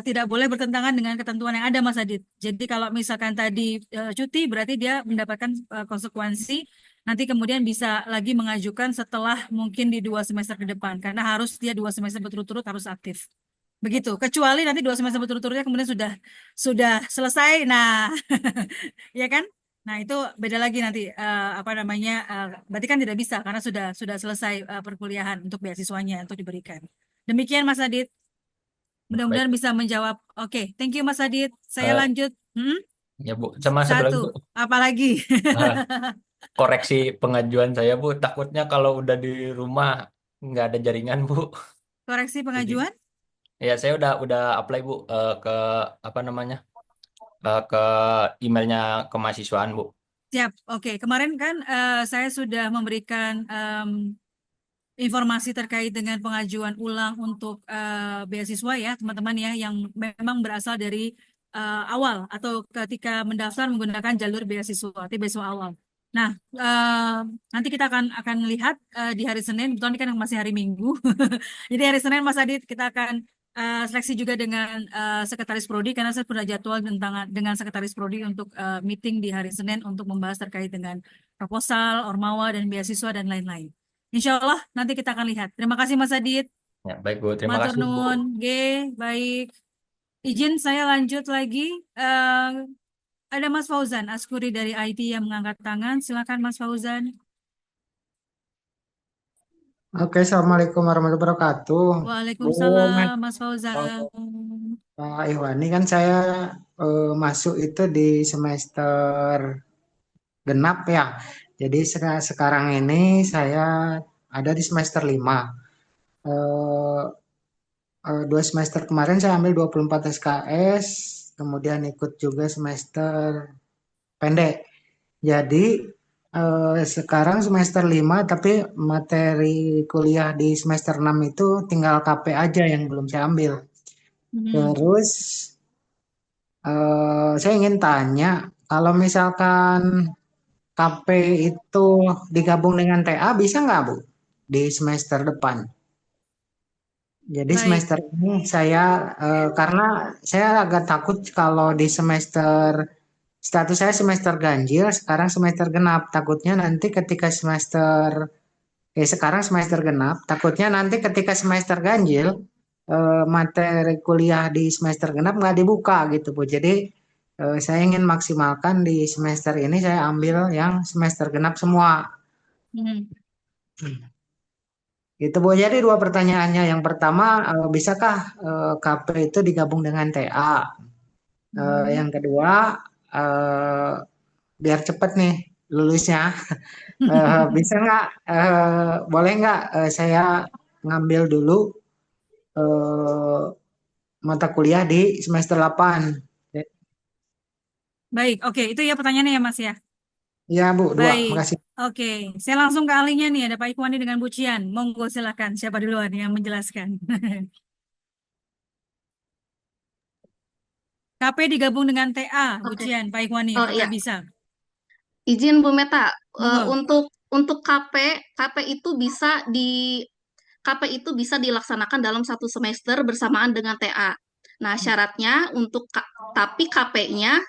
tidak boleh bertentangan dengan ketentuan yang ada, Mas Adit. Jadi kalau misalkan tadi cuti berarti dia mendapatkan konsekuensi nanti kemudian bisa lagi mengajukan setelah mungkin di 2 semester ke depan karena harus dia 2 semester berturut-turut harus aktif. Begitu, kecuali nanti 2 semester berturut-turutnya kemudian sudah selesai. Nah, ya kan? Nah, itu beda lagi nanti apa namanya? Berarti kan tidak bisa karena sudah selesai perkuliahan untuk beasiswanya untuk diberikan. Demikian Mas Adit, Baik. mudah-mudahan bisa menjawab. Oke, thank you Mas Adit. Saya Eh, lanjut. ya Bu, sama satu Satu, lagi Bu. apa lagi? Eh, koreksi pengajuan saya Bu. Takutnya kalau udah di rumah nggak ada jaringan Bu. Koreksi Jadi pengajuan? ya saya udah apply Bu, ke apa namanya, ke emailnya kemahasiswaan Bu. Siap. Oke, kemarin kan saya sudah memberikan informasi terkait dengan pengajuan ulang untuk beasiswa ya teman-teman ya yang memang berasal dari awal atau ketika mendaftar menggunakan jalur beasiswa, itu beasiswa awal. Nah, nanti kita akan lihat di hari Senin, betul ini kan masih hari Minggu. Jadi hari Senin Mas Adit kita akan seleksi juga dengan Sekretaris Prodi karena saya sudah jadwal dengan Sekretaris Prodi untuk meeting di hari Senin untuk membahas terkait dengan proposal, ormawa dan beasiswa dan lain-lain. Insya Allah nanti kita akan lihat. Terima kasih Mas Adit. Ya, baik Bu. Terima Matur kasih Bu. nuwun. G, baik. Izin saya lanjut lagi. Eh, ada Mas Fauzan Askuri dari IT yang mengangkat tangan. Silakan Mas Fauzan. Oke, Assalamualaikum warahmatullahi wabarakatuh. Bu Waalaikumsalam Mas Fauzan. Pak Iwani, kan saya masuk itu di semester genap ya. Jadi sekarang ini saya ada di semester 5. 2 semester kemarin saya ambil 24 SKS, kemudian ikut juga semester pendek. Jadi sekarang semester 5 tapi materi kuliah di semester 6 itu tinggal KP aja yang belum saya ambil. Terus saya ingin tanya, kalau misalkan KP itu digabung dengan TA bisa nggak Bu di semester depan? Jadi Baik. semester ini saya karena saya agak takut kalau di semester status saya semester ganjil, sekarang semester genap. Takutnya nanti ketika sekarang semester genap, takutnya nanti ketika semester ganjil materi kuliah di semester genap nggak dibuka gitu Bu. Jadi saya ingin maksimalkan di semester ini saya ambil yang semester genap semua. Gitu Bu. Jadi dua pertanyaannya. Yang pertama, bisakah KP itu digabung dengan TA? Yang kedua, eh, biar cepat nih lulusnya, bisa nggak, boleh nggak saya ngambil dulu eh, mata kuliah di semester 8? Baik, oke. Itu ya pertanyaannya ya Mas ya. Ya Bu, dua. Baik, Makasih. oke. Saya langsung ke ahlinya nih. Ada Pak Ikhwani dengan Bu Cian. Monggo silakan. Siapa duluan yang menjelaskan? KP digabung dengan TA, Bu Oke. Cian, Pak Ikhwani, Oh apakah iya, bisa? izin Bu Meta. Monggo. Untuk KP itu bisa dilaksanakan dalam satu semester bersamaan dengan TA. Nah, syaratnya tapi KP-nya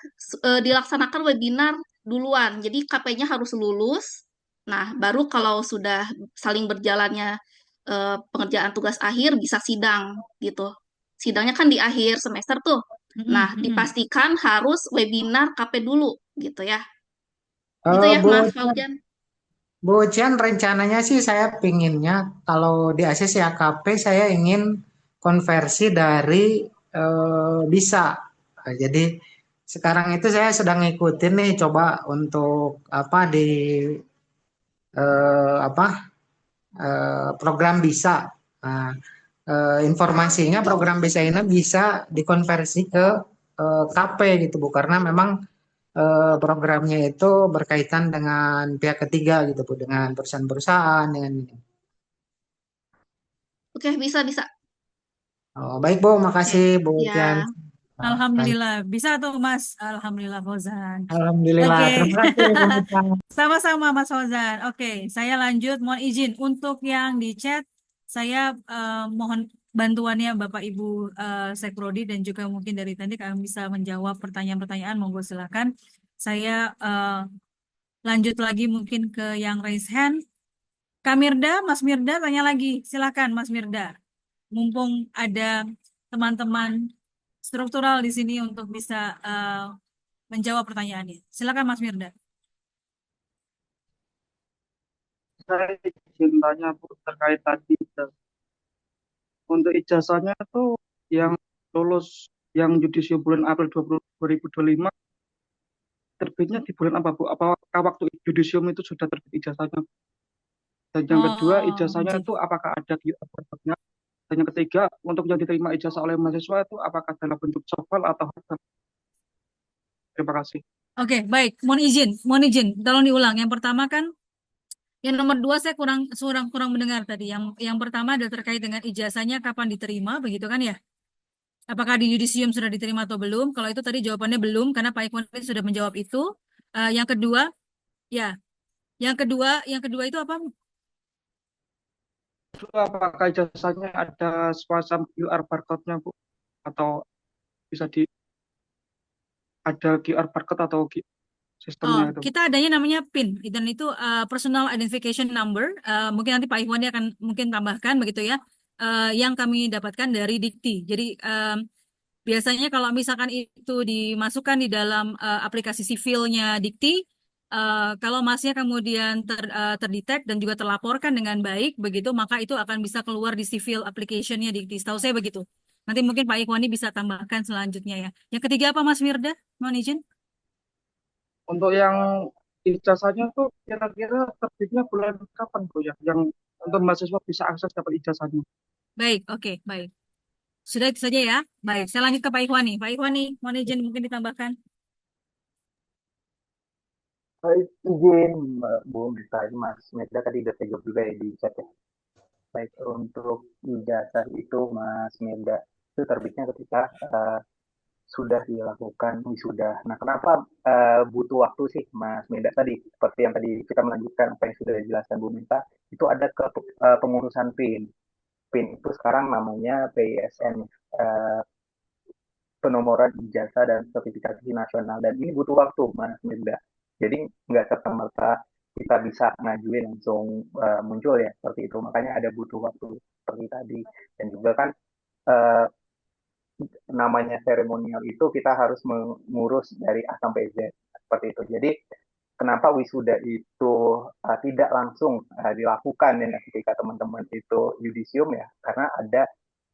dilaksanakan webinar duluan. Jadi KP-nya harus lulus. Nah, baru kalau sudah saling berjalannya pengerjaan tugas akhir bisa sidang gitu. Sidangnya kan di akhir semester tuh. Nah, dipastikan harus webinar KP dulu gitu ya. Gitu ya, Bu Mas Fauzan. Bu Cian, rencananya sih saya pinginnya kalau di ACC AKP saya ingin konversi dari bisa. Jadi sekarang itu saya sedang ngikutin nih coba untuk apa di apa program bisa. Nah, informasinya program bisa ini bisa dikonversi ke KP gitu Bu, karena memang programnya itu berkaitan dengan pihak ketiga gitu Bu, dengan perusahaan-perusahaan dengan ini. Oke, bisa. Oh, baik Bu, Oke, makasih Bu ya. Tian. Baik. Alhamdulillah, bisa tuh Mas. Alhamdulillah Fauzan. Alhamdulillah, Oke, terima kasih Bu Mita. sama-sama Mas Fauzan. Oke, saya lanjut. Mohon izin untuk yang di chat, saya mohon bantuannya Bapak Ibu Sekrodi dan juga mungkin dari Teknik yang bisa menjawab pertanyaan-pertanyaan. Monggo silakan. Saya lanjut lagi mungkin ke yang raise hand. Kak Mirda, Mas Mirda tanya lagi. Silakan Mas Mirda. Mumpung ada teman-teman struktural di sini untuk bisa menjawab pertanyaannya. Silakan Mas Mirda. Saya izin tanya Bu terkait tadi untuk ijazahnya tuh yang lulus yang yudisium bulan April 2025 terbitnya di bulan apa Bu? Apakah waktu yudisium itu sudah terbit ijazahnya? Dan yang kedua, Oh, ijazahnya Ji. itu apakah ada QR code-nya? Dan yang ketiga, untuk yang diterima ijazah oleh mahasiswa itu apakah dalam bentuk soft file atau hard file? Terima kasih. Oke, baik. Mohon izin. Tolong diulang. Yang pertama kan, yang nomor 2 saya kurang mendengar tadi. Yang pertama adalah terkait dengan ijazahnya kapan diterima, begitu kan ya? Apakah di yudisium sudah diterima atau belum? Kalau itu tadi jawabannya belum, karena Pak Ikhwan sudah menjawab itu. Yang kedua, ya. Yang kedua itu apa? Itu apakah ijazahnya ada semacam QR barcode-nya Bu? Atau bisa ada QR barcode atau Oh, sistemnya itu? kita adanya namanya PIN, dan itu Personal Identification Number. Mungkin nanti Pak Ikhwan akan mungkin tambahkan begitu ya. Yang kami dapatkan dari Dikti. Jadi biasanya kalau misalkan itu dimasukkan di dalam aplikasi sipilnya Dikti, kalau masnya kemudian terdetek dan juga terlaporkan dengan baik, begitu maka itu akan bisa keluar di civil application-nya Dikti. Setahu saya begitu. Nanti mungkin Pak Ikhwani bisa tambahkan selanjutnya ya. Yang ketiga apa Mas Mirda? Mohon izin. Untuk yang ijazahnya tuh kira-kira terbitnya bulan kapan Bu ya? Yang untuk mahasiswa bisa akses dapat ijazahnya. Baik, oke, baik. Sudah itu saja ya. Baik, saya lanjut ke Pak Ikhwani. Pak Ikhwani, mohon izin mungkin ditambahkan. Baik, izin Bu Mita, Mas Meda tadi udah saya jawab juga ya di chat ya. Baik, untuk ijazah itu Mas Meda itu terbitnya ketika sudah dilakukan wisuda. Nah, kenapa butuh waktu sih Mas Meda tadi? Seperti yang tadi kita melanjutkan apa yang sudah dijelaskan Bu Mita, itu ada ke pengurusan PIN. PIN itu sekarang namanya PISN, eh, penomoran ijazah dan sertifikasi nasional. Dan ini butuh waktu Mas Meda. Jadi nggak serta-merta kita bisa ngajuin langsung muncul ya seperti itu. Makanya ada butuh waktu seperti tadi. Dan juga kan uh, namanya seremonial itu kita harus mengurus dari A sampai Z seperti itu. Jadi kenapa wisuda itu tidak langsung dilakukan ya ketika teman-teman itu yudisium ya, karena ada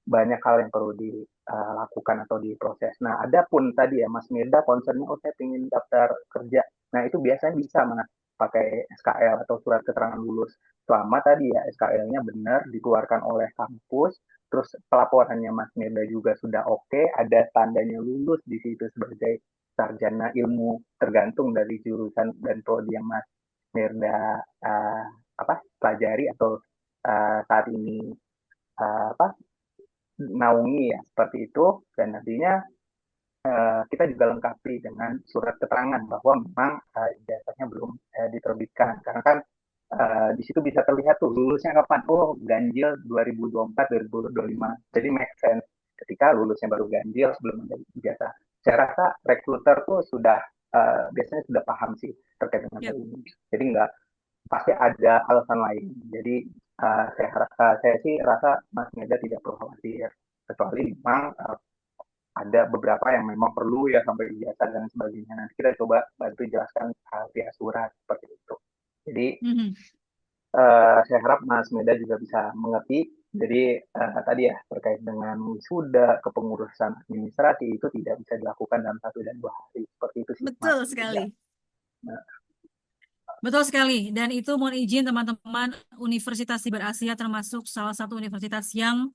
banyak hal yang perlu dilakukan atau diproses. Nah, ada pun tadi ya Mas Mirda concernnya, oh saya ingin daftar kerja. Nah, itu biasanya bisa Mas pakai SKL atau surat keterangan lulus. Selama tadi ya SKL-nya benar dikeluarkan oleh kampus, terus pelaporannya Mas Mirda juga sudah oke, ada tandanya lulus di situ sebagai sarjana ilmu, tergantung dari jurusan dan prodi yang Mas Mirda pelajari atau saat ini apa naungi ya seperti itu. Dan nantinya kita juga lengkapi dengan surat keterangan bahwa memang ijazahnya belum diterbitkan, karena kan di situ bisa terlihat tuh lulusnya kapan. Oh, ganjil 2024 2025, jadi make sense ketika lulusnya baru ganjil sebelum ada ijazah. Saya rasa rekruter tuh sudah biasanya sudah paham sih terkait dengan hal ini, jadi nggak pasti ada alasan lain. Jadi saya sih rasa Mas Meda tidak perlu khawatir, kecuali memang ada beberapa yang memang perlu ya sampai ijazah dan sebagainya. Nanti kita coba bantu jelaskan via surat seperti itu. Jadi saya harap Mas Meda juga bisa mengerti Jadi tadi ya terkait dengan wisuda, kepengurusan administrasi itu tidak bisa dilakukan dalam 1 dan 2 hari. Seperti itu sih Mas Betul Yuda. sekali. Nah, Betul sekali. Dan itu mohon izin teman-teman, Universitas Siber Asia termasuk salah satu universitas yang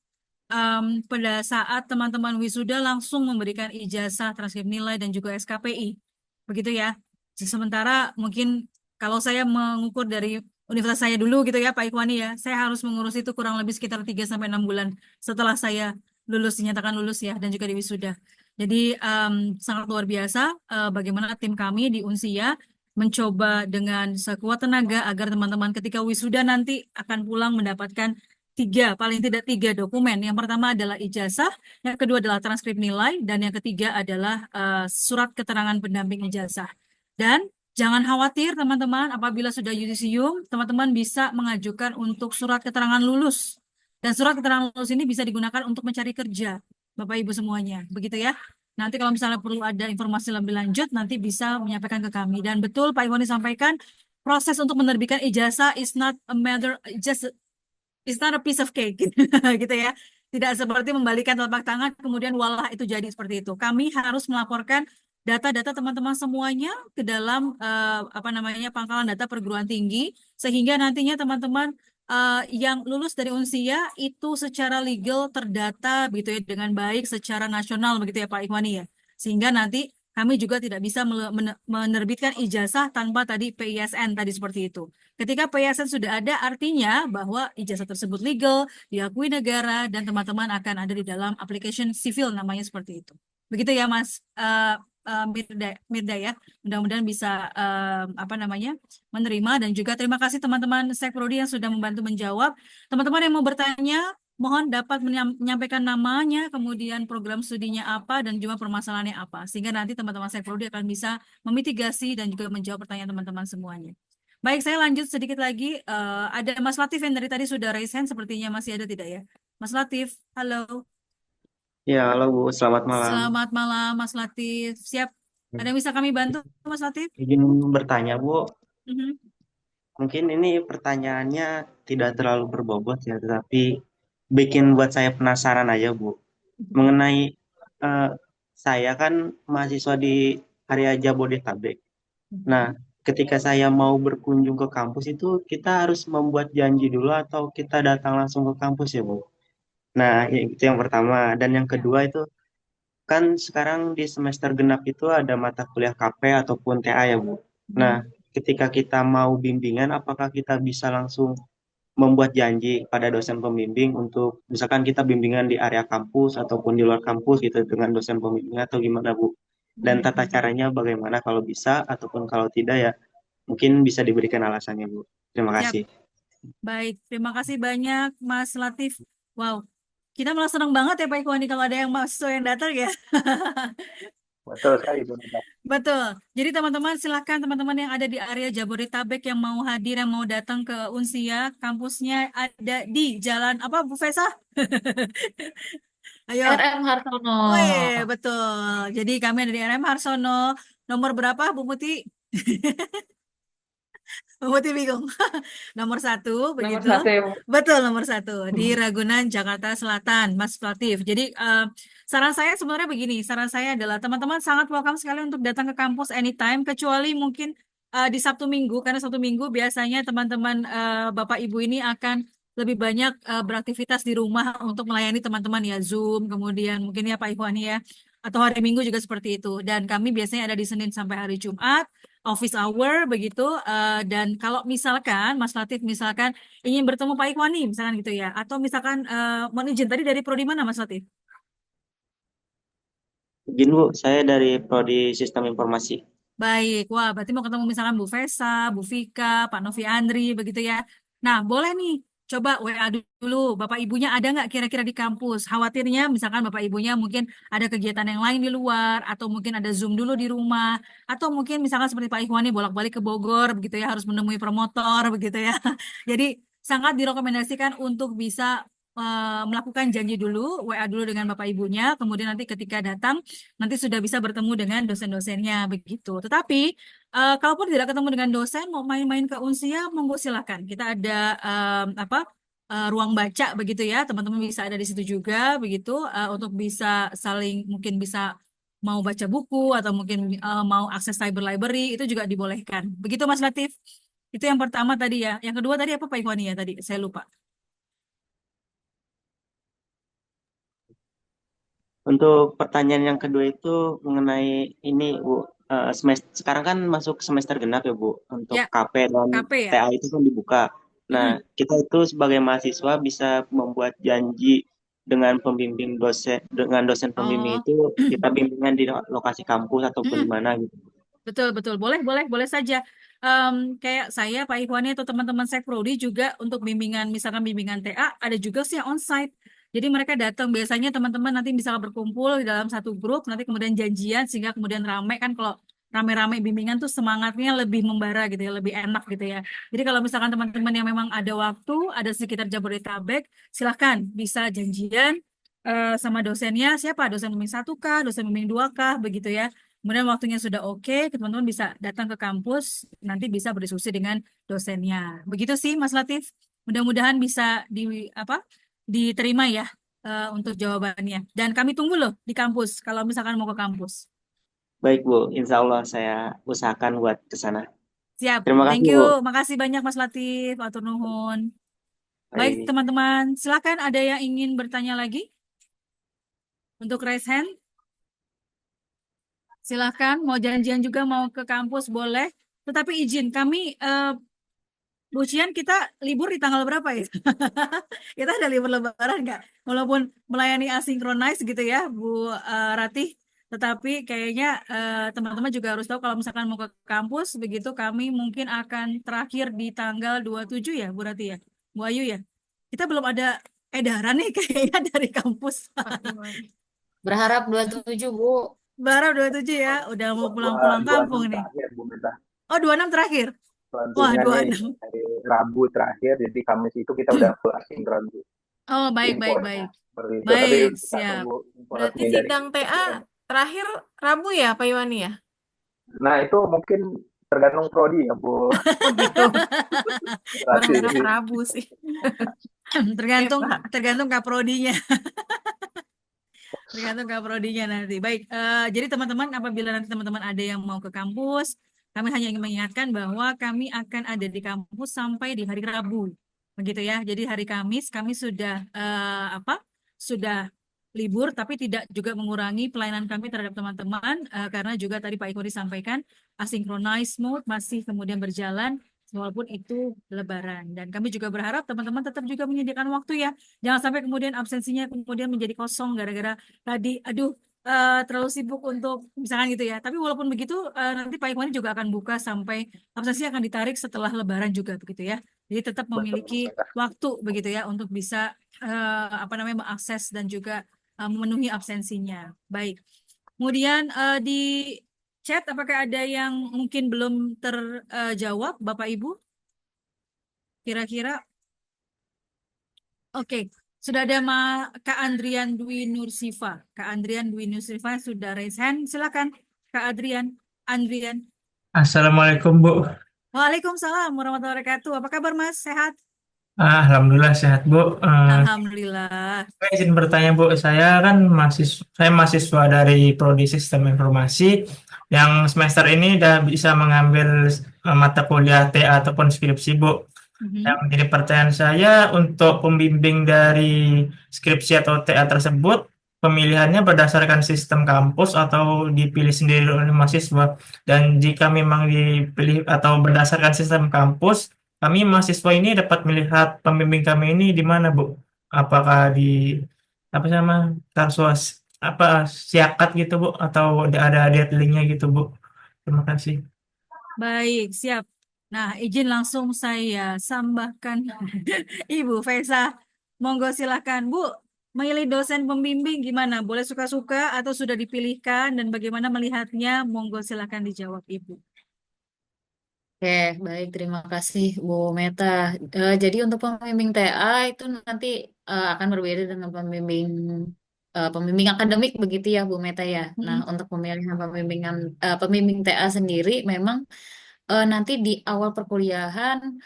pada saat teman-teman wisuda langsung memberikan ijazah, transkrip nilai, dan juga SKPI. Begitu ya. Sementara mungkin kalau saya mengukur dari universitas saya dulu gitu ya Pak Ikhwani ya, saya harus mengurus itu kurang lebih sekitar 3 sampai 6 bulan setelah saya lulus, dinyatakan lulus ya, dan juga di wisuda. Jadi sangat luar biasa bagaimana tim kami di Unsia mencoba dengan sekuat tenaga agar teman-teman ketika wisuda nanti akan pulang mendapatkan paling tidak 3 dokumen. Yang pertama adalah ijazah, yang kedua adalah transkrip nilai, dan yang ketiga adalah surat keterangan pendamping ijazah. Dan jangan khawatir teman-teman, apabila sudah yudisium, teman-teman bisa mengajukan untuk surat keterangan lulus. Dan surat keterangan lulus ini bisa digunakan untuk mencari kerja, Bapak Ibu semuanya. Begitu ya. Nanti kalau misalnya perlu ada informasi lebih lanjut, nanti bisa menyampaikan ke kami. Dan betul Pak Iwani sampaikan, proses untuk menerbitkan ijazah is not a matter, it's not a piece of cake gitu ya. Tidak seperti membalikan telapak tangan kemudian walah itu jadi seperti itu. Kami harus melaporkan data-data teman-teman semuanya ke dalam pangkalan data perguruan tinggi sehingga nantinya teman-teman yang lulus dari Unsia itu secara legal terdata begitu ya dengan baik secara nasional begitu ya Pak Ikhwani ya. Sehingga nanti kami juga tidak bisa menerbitkan ijazah tanpa tadi PISN tadi seperti itu. Ketika PISN sudah ada, artinya bahwa ijazah tersebut legal, diakui negara, dan teman-teman akan ada di dalam application civil namanya seperti itu. Begitu ya Mas Mirda ya. Mudah-mudahan bisa menerima, dan juga terima kasih teman-teman Sekprodi yang sudah membantu menjawab. Teman-teman yang mau bertanya, mohon dapat menyampaikan namanya, kemudian program studinya apa, dan juga permasalahannya apa. Sehingga nanti teman-teman Sekprodi akan bisa memitigasi dan juga menjawab pertanyaan teman-teman semuanya. Baik, saya lanjut sedikit lagi. Ada Mas Latif yang dari tadi sudah raise hand, sepertinya masih ada tidak ya? Mas Latif, halo. Ya, halo Bu, selamat malam. Selamat malam Mas Latif. Siap? Ada yang bisa kami bantu Mas Latif? Izin bertanya Bu, Mhm. mungkin ini pertanyaannya tidak terlalu berbobot ya, tetapi bikin buat saya penasaran aja Bu. Mengenai saya kan mahasiswa di area Jabodetabek. Nah, ketika saya mau berkunjung ke kampus itu kita harus membuat janji dulu atau kita datang langsung ke kampus ya Bu? Nah, itu yang pertama. Dan yang kedua itu kan sekarang di semester genap itu ada mata kuliah KP ataupun TA ya Bu. Nah, ketika kita mau bimbingan, apakah kita bisa langsung membuat janji pada dosen pembimbing untuk misalkan kita bimbingan di area kampus ataupun di luar kampus gitu dengan dosen pembimbing atau gimana Bu? Dan tata caranya bagaimana kalau bisa ataupun kalau tidak ya mungkin bisa diberikan alasannya Bu. Terima Siap. kasih. Baik, terima kasih banyak Mas Latif. Wow, kita malah senang banget ya Pak Ikhwani kalau ada yang mahasiswa yang datang ya. betul sekali Bu Nita. Betul. Jadi teman-teman silakan teman-teman yang ada di area Jabodetabek yang mau hadir, yang mau datang ke Unsia, kampusnya ada di Jalan apa Bu Fesa? Ayo. RM Hartono. Weh, betul. Jadi kami ada di RM Harsono. Nomor berapa Bu Muti? Bu Muti bingung. Nomor 1 begitu. Nomor 1 ya Bu. Betul, nomor 1 di Ragunan, Jakarta Selatan, Mas Latif. Jadi saran saya sebenarnya begini, saran saya adalah teman-teman sangat welcome sekali untuk datang ke kampus anytime, kecuali mungkin di Sabtu Minggu, karena Sabtu Minggu biasanya teman-teman Bapak Ibu ini akan lebih banyak beraktivitas di rumah untuk melayani teman-teman ya, Zoom, kemudian mungkin ya Pak Ikhwani ya, atau hari Minggu juga seperti itu. Dan kami biasanya ada di Senin sampai hari Jumat, office hour begitu. Dan kalau misalkan Mas Latif misalkan ingin bertemu Pak Ikhwani misalkan gitu ya, atau misalkan mohon izin tadi dari prodi mana Mas Latif? Izin Bu, saya dari Prodi Sistem Informasi. Baik, wah berarti mau ketemu misalkan Bu Vesa, Bu Vika, Pak Novi Andri begitu ya. Nah boleh nih, coba WA dulu, Bapak Ibunya ada nggak kira-kira di kampus? Khawatirnya misalkan Bapak Ibunya mungkin ada kegiatan yang lain di luar, atau mungkin ada Zoom dulu di rumah, atau mungkin misalkan seperti Pak Ikhwani bolak-balik ke Bogor begitu ya, harus menemui promotor begitu ya. Jadi sangat direkomendasikan untuk bisa melakukan janji dulu, WA dulu dengan Bapak Ibunya, kemudian nanti ketika datang, nanti sudah bisa bertemu dengan dosen-dosennya begitu. Tetapi kalaupun tidak ketemu dengan dosen, mau main-main ke Unsia, monggo silakan. Kita ada ruang baca begitu ya, teman-teman bisa ada di situ juga begitu untuk bisa saling mungkin bisa mau baca buku atau mungkin mau akses cyber library itu juga dibolehkan. Begitu Mas Latif. Itu yang pertama tadi ya. Yang kedua tadi apa Pak Ikhwani ya tadi? Saya lupa. Untuk pertanyaan yang kedua itu mengenai ini, Bu. Semester, sekarang kan masuk semester genap ya, Bu. Untuk Ya, KP dan KP ya. TA itu kan dibuka. Nah, Mm-mm. kita itu sebagai mahasiswa bisa membuat janji dengan pembimbing dosen, dengan dosen pembimbing Oh, itu kita bimbingan di lokasi kampus ataupun di mm-mm. mana gitu. Betul, betul. Boleh saja. Kayak saya, Pak Ikhwani atau teman-teman Sekprodi juga untuk bimbingan, misalkan bimbingan TA, ada juga sih yang onsite. Jadi mereka datang, biasanya teman-teman nanti bisa berkumpul di dalam satu grup, nanti kemudian janjian, sehingga kemudian rame kan kalau rame-rame bimbingan tuh semangatnya lebih membara gitu ya, lebih enak gitu ya. Jadi kalau misalkan teman-teman yang memang ada waktu, ada sekitar Jabodetabek, silahkan bisa janjian sama dosennya, siapa? Dosen bimbing 1 kah, dosen bimbing 2 kah, begitu ya. Kemudian waktunya sudah oke, teman-teman bisa datang ke kampus, nanti bisa berdiskusi dengan dosennya. Begitu sih, Mas Latif. Mudah-mudahan bisa apa diterima ya untuk jawabannya. Dan kami tunggu loh di kampus kalau misalkan mau ke kampus. Baik, Bu. Insya Allah saya usahakan buat ke sana. Siap. Terima Thank kasih, you. Bu. Makasih banyak Mas Latif. Atur nuhun. Baik, Baik. teman-teman. Silakan ada yang ingin bertanya lagi untuk raise hand. Silahkan, mau janjian juga mau ke kampus boleh. Tetapi izin, kami Bu Cian, kita libur di tanggal berapa ya? Kita ada libur lebaran nggak? Walaupun melayani asinkronis gitu ya, Bu Ratih. Tetapi kayaknya teman-teman juga harus tahu kalau misalkan mau ke kampus, begitu kami mungkin akan terakhir di tanggal 27 ya, Bu Ratih ya? Bu Ayu ya? Kita belum ada edaran nih kayaknya dari kampus. Berharap 27, Bu. Baru 27 ya, udah mau pulang-pulang 26 kampung nih. terakhir, Bu Meta. Oh, 26 terakhir? Wah, Tentunya nih 26. hari Rabu terakhir, jadi Kamis itu kita udah full asinkron, Bu. Oh, baik, baik, Infonya baik. seperti itu. Tapi Baik, kita siap. tunggu Berarti informasinya dari sidang TA Kementerian. terakhir Rabu ya, Pak Iwani ya? Nah, itu mungkin tergantung prodi ya, Bu. Oh gitu. Ratih. Berharap Rabu sih. Tergantung Pak. tergantung kaprodinya. Tergantung kaprodinya nanti. Baik, jadi teman-teman apabila nanti teman-teman ada yang mau ke kampus, kami hanya ingin mengingatkan bahwa kami akan ada di kampus sampai di hari Rabu. Begitu ya. Jadi hari Kamis kami sudah apa? Sudah libur tapi tidak juga mengurangi pelayanan kami terhadap teman-teman karena juga tadi Pak Iko disampaikan asynchronized mode masih kemudian berjalan walaupun itu Lebaran. Dan kami juga berharap teman-teman tetap juga menyediakan waktu ya. Jangan sampai kemudian absensinya kemudian menjadi kosong gara-gara tadi, aduh, terlalu sibuk untuk misalkan gitu ya. Tapi walaupun begitu, nanti Pak Ikhwani juga akan buka sampai absensinya akan ditarik setelah Lebaran juga begitu ya. Jadi tetap memiliki waktu begitu ya untuk bisa apa namanya mengakses dan juga memenuhi absensinya. Baik. Kemudian di chat apakah ada yang mungkin belum terjawab, Bapak Ibu? Kira-kira? Oke, sudah ada Kak Andrian Dwi Nursifa. Kak Andrian Dwi Nursifa sudah raise hand. Silakan, Kak Adrian. Andrian. Assalamualaikum, Bu. Waalaikumsalam warahmatullahi wabarakatuh. Apa kabar, Mas? Sehat? Alhamdulillah sehat, Bu. Alhamdulillah. Saya izin bertanya, Bu. Saya mahasiswa dari Prodi Sistem Informasi yang semester ini udah bisa mengambil mata kuliah TA ataupun skripsi, Bu. Yang menjadi pertanyaan saya untuk pembimbing dari skripsi atau TA tersebut, pemilihannya berdasarkan sistem kampus atau dipilih sendiri oleh mahasiswa. Dan jika memang dipilih atau berdasarkan sistem kampus, kami mahasiswa ini dapat melihat pembimbing kami ini di mana, Bu? Apakah di apa sama Tarsuas apa Siakat gitu, Bu, atau ada linknya gitu, Bu? Terima kasih. Baik, siap. Nah, izin langsung saya sambahkan Ibu Fesa. Monggo silakan, Bu. Memilih dosen pembimbing gimana? Boleh suka-suka atau sudah dipilihkan dan bagaimana melihatnya? Monggo silakan dijawab, Ibu. Oke, baik. Terima kasih, Bu Meta. Jadi untuk pembimbing TA itu nanti akan berbeda dengan pembimbing akademik begitu ya, Bu Meta ya. Nah, untuk pemilihan pembimbing TA sendiri memang nanti di awal perkuliahan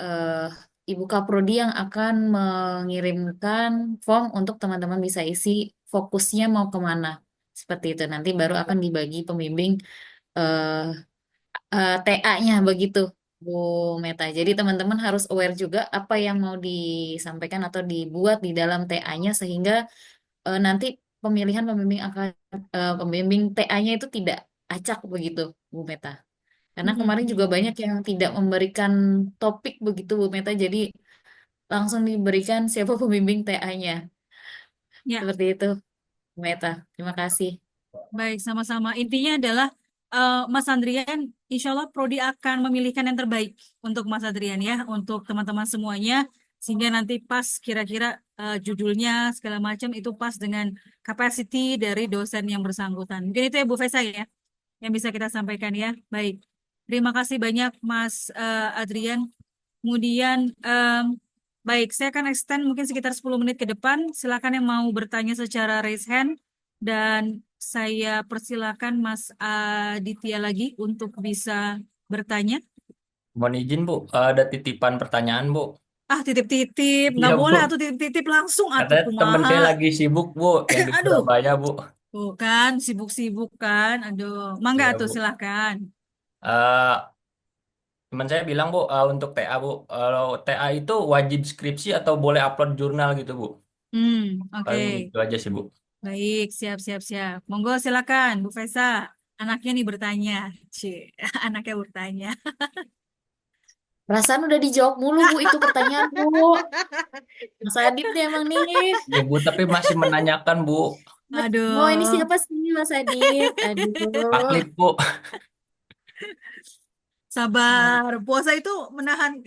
eh, Ibu Kaprodi yang akan mengirimkan form untuk teman-teman bisa isi fokusnya mau kemana. Seperti itu. Nanti baru akan dibagi pembimbing TA-nya begitu, Bu Meta. Jadi teman-teman harus aware juga apa yang mau disampaikan atau dibuat di dalam TA-nya sehingga nanti pemilihan pembimbing TA-nya itu tidak acak begitu, Bu Meta. Karena kemarin juga banyak yang tidak memberikan topik begitu, Bu Meta. Jadi langsung diberikan siapa pembimbing TA-nya. Ya, Seperti itu, Bu Meta. Terima kasih. baik, sama-sama. Intinya adalah Mas Andrian, insya Allah Prodi akan memilihkan yang terbaik untuk Mas Andrian ya, untuk teman-teman semuanya, sehingga nanti pas kira-kira judulnya segala macam itu pas dengan capacity dari dosen yang bersangkutan. Mungkin itu ya Bu Fesa ya, yang bisa kita sampaikan ya. Baik, terima kasih banyak Mas Adrian. Kemudian, baik, saya akan extend mungkin sekitar 10 menit ke depan. Silakan yang mau bertanya secara raise hand. Dan saya persilakan Mas Aditya lagi untuk bisa bertanya. Mohon izin Bu, ada titipan pertanyaan Bu. Ah, titip-titip. Iya Nggak Bu, boleh atuh titip-titip langsung atuh katanya teman kumaha. saya lagi sibuk Bu, yang di Aduh, Surabaya Bu. bukan sibuk-sibuk kan. Aduh, mangga Iya atuh Bu. silakan. Eh, Teman saya bilang Bu, untuk TA Bu, kalau TA itu wajib skripsi atau boleh upload jurnal gitu Bu. Oke. Paling itu aja sih Bu. Baik, siap. Monggo silakan, Bu Fesa. Anaknya nih bertanya. Cie, anaknya bertanya. Perasaan udah dijawab mulu, Bu, itu pertanyaan, Bu. Mas Adit nih emang nih. Ya Bu, tapi masih menanyakan Bu. Oh, ini Aduh, siapa sih Mas Adit? Pak Aduh. Klip Bu. sabar. Puasa itu menahan,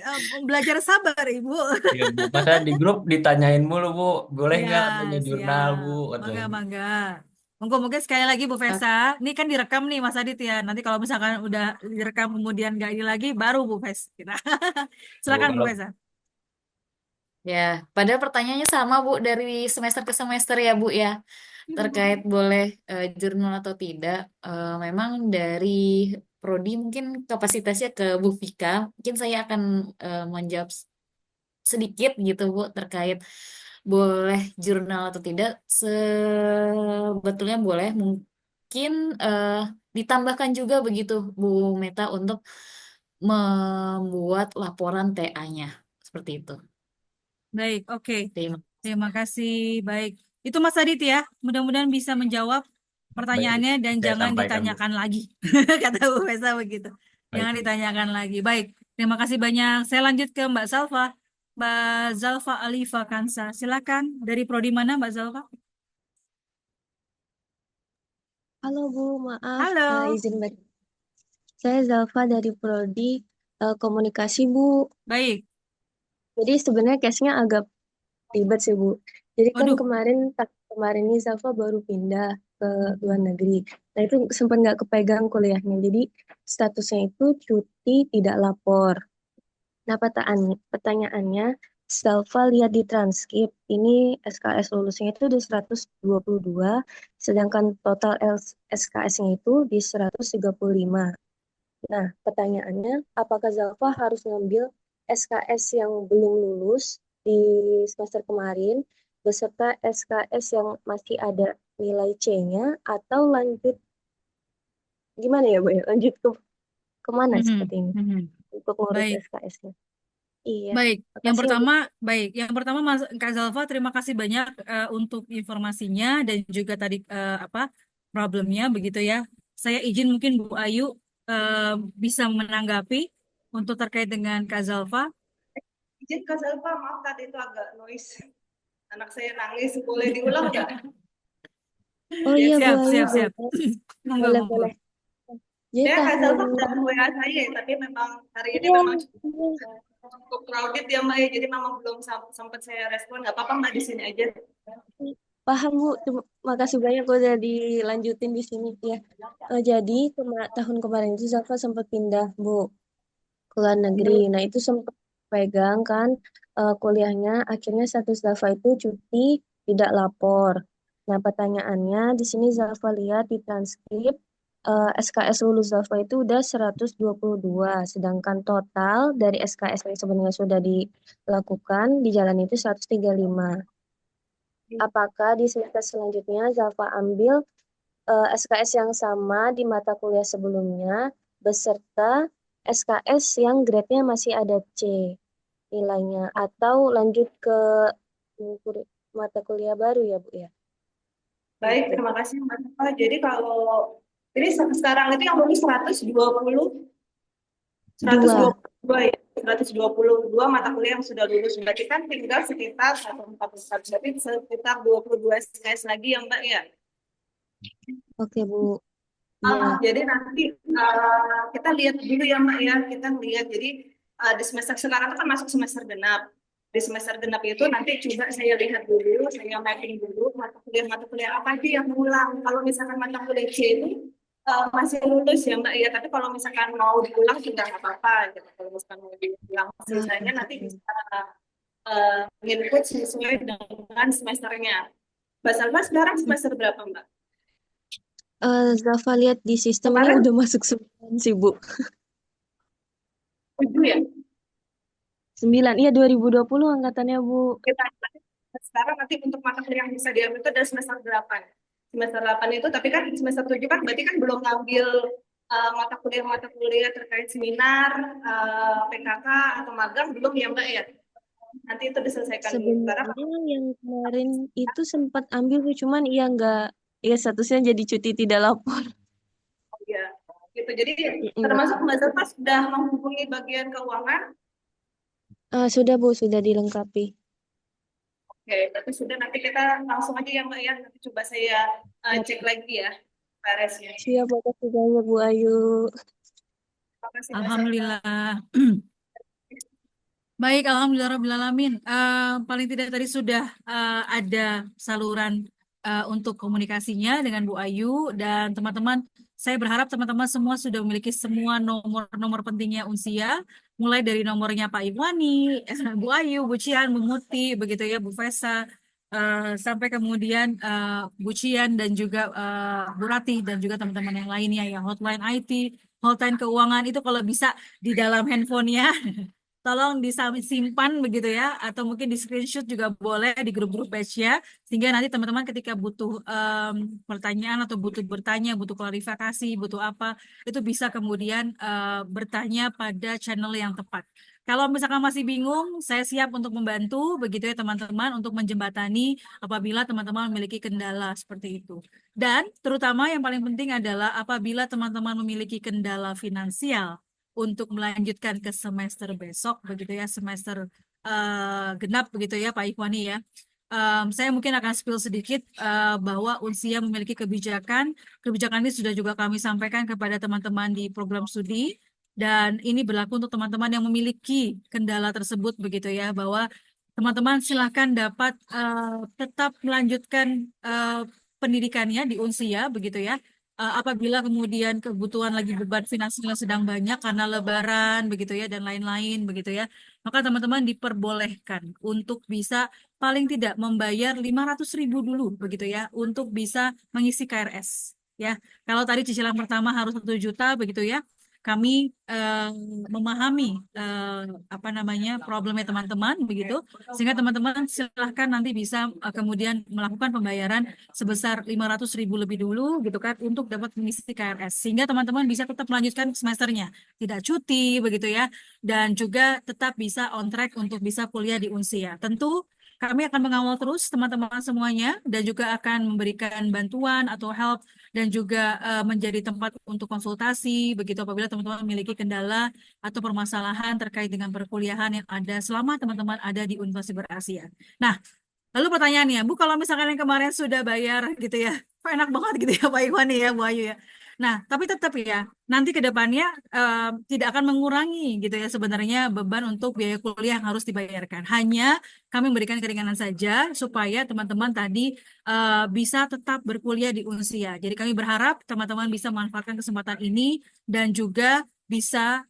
belajar sabar, Ibu. Ya Bu, masa di grup ditanyain mulu Bu, boleh Ya, nggak punya jurnal Bu? siap. Katanya. Mangga. Monggo sekali lagi Bu Fesa. Ini kan direkam nih Mas Adit ya. Nanti kalau misalkan udah direkam kemudian nggak ini lagi, baru Bu Fes. Kita. Bu, Silakan Bu kalau Fesa. Ya, padahal pertanyaannya sama, Bu, dari semester ke semester ya, Bu, ya. Terkait boleh jurnal atau tidak. Memang dari Prodi mungkin kapasitasnya ke Bu Vika. Mungkin saya akan menjawab sedikit gitu, Bu, terkait boleh jurnal atau tidak. Sebetulnya boleh. Mungkin ditambahkan juga begitu, Bu Meta, untuk membuat laporan TA-nya. Seperti itu. Baik, oke. Terima Terima kasih. Baik. Itu Mas Adit ya. Mudah-mudahan bisa menjawab baik, pertanyaannya dan saya jangan sampaikan Bu. ditanyakan lagi. Kata Bu Fesa begitu. Baik Jangan Bu. ditanyakan lagi. Baik. Terima kasih banyak. Saya lanjut ke Mbak Zalfa. Mbak Zalfa Alifa Kansa. Silakan. Dari prodi mana Mbak Zalfa? Halo Bu, maaf Halo. izin baca. Saya Zalfa dari Prodi Komunikasi Bu. Baik. Jadi sebenarnya case-nya agak ribet sih Bu. Jadi kan Waduh. kemarin ini Zalfa baru pindah ke luar negeri. Nah itu sempat nggak kepegang kuliahnya. Jadi statusnya itu cuti tidak lapor. Nah pertanyaannya, Zalfa lihat di transkrip, ini SKS lulusnya itu di 122, sedangkan total SKS-nya itu di 135. Nah, pertanyaannya, apakah Zalfa harus ngambil SKS yang belum lulus di semester kemarin, beserta SKS yang masih ada nilai C-nya, atau lanjut, gimana ya Bu ya? Lanjut kemana seperti ini untuk ngurus Baik. SKS-nya? Iya, Baik, makasih ya Bu. yang pertama Mas Kak Zalfa, terima kasih banyak untuk informasinya dan juga tadi problemnya begitu ya. Saya izin mungkin Bu Ayu bisa menanggapi untuk terkait dengan Kak Zalfa. Izin Kak Zalfa, maaf tadi itu agak noise. Anak saya nangis, boleh diulang nggak? Oh iya Bu Ayu, Siap. Monggo. boleh. Jadi Saya Kak Zalfa tahun udah WA saya, tapi memang hari ini Iya, memang cukup crowded ya Mbak ya, jadi memang belum sempat saya respon. Nggak apa-apa Mbak, di sini aja. paham Bu. Makasih banyak udah dilanjutin di sini ya. Jadi tahun kemarin itu Zalfa sempat pindah Bu ke luar negeri. Nah itu sempat pegang kan kuliahnya. Akhirnya status Zalfa itu cuti tidak lapor. Nah pertanyaannya di sini Zalfa lihat di transkrip SKS lulus Zalfa itu udah 122, sedangkan total dari SKS yang sebenarnya sudah dilakukan di jalan itu 135. Apakah di semester selanjutnya Zalfa ambil SKS yang sama di mata kuliah sebelumnya beserta SKS yang grade-nya masih ada C nilainya, atau lanjut ke mata kuliah baru ya Bu ya? Baik, Gitu. terima kasih Mbak Nova. Jadi kalau ini sekarang itu yang lulus 122 Dua. ya, 122 mata kuliah yang sudah lulus. Berarti kan tinggal sekitar 141, berarti sekitar 22 SKS lagi ya Mbak ya. Oke Bu. Iya. Jadi nanti kita lihat dulu ya Mbak ya, kita lihat. Jadi di semester sekarang itu kan masuk semester genap. Di semester genap itu nanti coba saya lihat dulu, saya mapping dulu mata kuliah apa aja yang mengulang. Kalau misalkan mata kuliah C ini masih lulus ya Mbak ya, tapi kalau misalkan mau diulang juga nggak apa-apa gitu. Kalau misalkan mau diulang sisanya nanti bisa input sesuai dengan semesternya. Mbak Salma sekarang semester berapa Mbak? Zalfa lihat di sistemnya Kemarin? udah masuk 9 sih Bu. 7 ya? 9, iya 2020 angkatannya Bu. Kita sekarang nanti untuk mata kuliah yang bisa diambil itu ada semester 8. Semester 8 itu, tapi kan semester 7 kan berarti kan belum ngambil mata kuliah terkait seminar, PKK atau magang belum ya Mbak ya? Nanti itu diselesaikan dulu. Karena Sebenarnya yang kemarin itu sempat ambil Bu, cuman ya nggak, ya statusnya jadi cuti tidak lapor. ya gitu. Jadi termasuk Mbak Zalfa sudah menghubungi bagian keuangan. Sudah Bu, sudah dilengkapi. Oke, tapi sudah, nanti kita langsung aja ya Mbak ya. Nanti coba saya cek lagi ya beresnya. Siap, makasih banyak Bu Ayu. Terima kasih Mbak Zalfa. Alhamdulillah. Baik, alhamdulillahirrahmanirrahim. Paling tidak tadi sudah ada saluran untuk komunikasinya dengan Bu Ayu dan teman-teman. Saya berharap teman-teman semua sudah memiliki semua nomor-nomor pentingnya Unsia, mulai dari nomornya Pak Iwani, Bu Ayu, Bu Cian, Bu Muti, begitu ya, Bu Fesa, sampai kemudian Bu Cian dan juga Bu Ratih dan juga teman-teman yang lainnya ya, hotline IT, hotline keuangan itu kalau bisa di dalam handphonenya. Tolong disimpan begitu ya, atau mungkin di screenshot juga boleh di grup-grup batch-nya, sehingga nanti teman-teman ketika butuh pertanyaan atau butuh bertanya, butuh klarifikasi, butuh apa, itu bisa kemudian bertanya pada channel yang tepat. Kalau misalkan masih bingung, saya siap untuk membantu, begitu ya teman-teman, untuk menjembatani apabila teman-teman memiliki kendala seperti itu. Dan terutama yang paling penting adalah apabila teman-teman memiliki kendala finansial, untuk melanjutkan ke semester besok, begitu ya, semester genap, begitu ya Pak Ikhwani ya. Saya mungkin akan spill sedikit bahwa Unsia memiliki kebijakan ini sudah juga kami sampaikan kepada teman-teman di program studi, dan ini berlaku untuk teman-teman yang memiliki kendala tersebut, begitu ya, bahwa teman-teman silahkan dapat tetap melanjutkan pendidikannya di Unsia, begitu ya. Apabila kemudian kebutuhan lagi beban finansial sedang banyak karena lebaran begitu ya dan lain-lain begitu ya, maka teman-teman diperbolehkan untuk bisa paling tidak membayar 500.000 dulu begitu ya untuk bisa mengisi KRS ya. Kalau tadi cicilan pertama harus 1 juta begitu ya, kami memahami apa namanya problemnya teman-teman begitu, sehingga teman-teman silahkan nanti bisa kemudian melakukan pembayaran sebesar 500.000 lebih dulu gitu kan untuk dapat mengisi KRS, sehingga teman-teman bisa tetap melanjutkan semesternya, tidak cuti begitu ya, dan juga tetap bisa on track untuk bisa kuliah di Unsia. Tentu kami akan mengawal terus teman-teman semuanya dan juga akan memberikan bantuan atau help dan juga menjadi tempat untuk konsultasi begitu apabila teman-teman memiliki kendala atau permasalahan terkait dengan perkuliahan yang ada selama teman-teman ada di Universitas Berasia. Nah, lalu pertanyaannya, Bu, kalau misalkan yang kemarin sudah bayar gitu ya, kok enak banget gitu ya Pak Ikhwani ya, Bu Ayu ya. Nah, tapi tetap ya, nanti ke depannya tidak akan mengurangi gitu ya sebenarnya beban untuk biaya kuliah yang harus dibayarkan. Hanya kami memberikan keringanan saja supaya teman-teman tadi bisa tetap berkuliah di Unsia. Jadi kami berharap teman-teman bisa memanfaatkan kesempatan ini dan juga bisa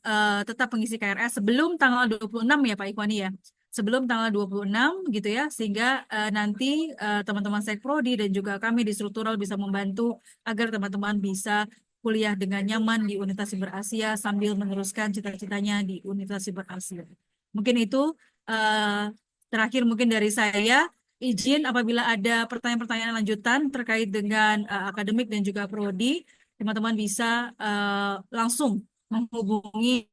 tetap mengisi KRS sebelum tanggal 26 ya Pak Ikhwani ya. Sebelum tanggal 26 gitu ya, sehingga nanti teman-teman Sekprodi dan juga kami di struktural bisa membantu agar teman-teman bisa kuliah dengan nyaman di Universitas Siber Asia sambil meneruskan cita-citanya di Universitas Siber Asia. Mungkin itu terakhir mungkin dari saya. Izin apabila ada pertanyaan-pertanyaan lanjutan terkait dengan akademik dan juga prodi, teman-teman bisa langsung menghubungi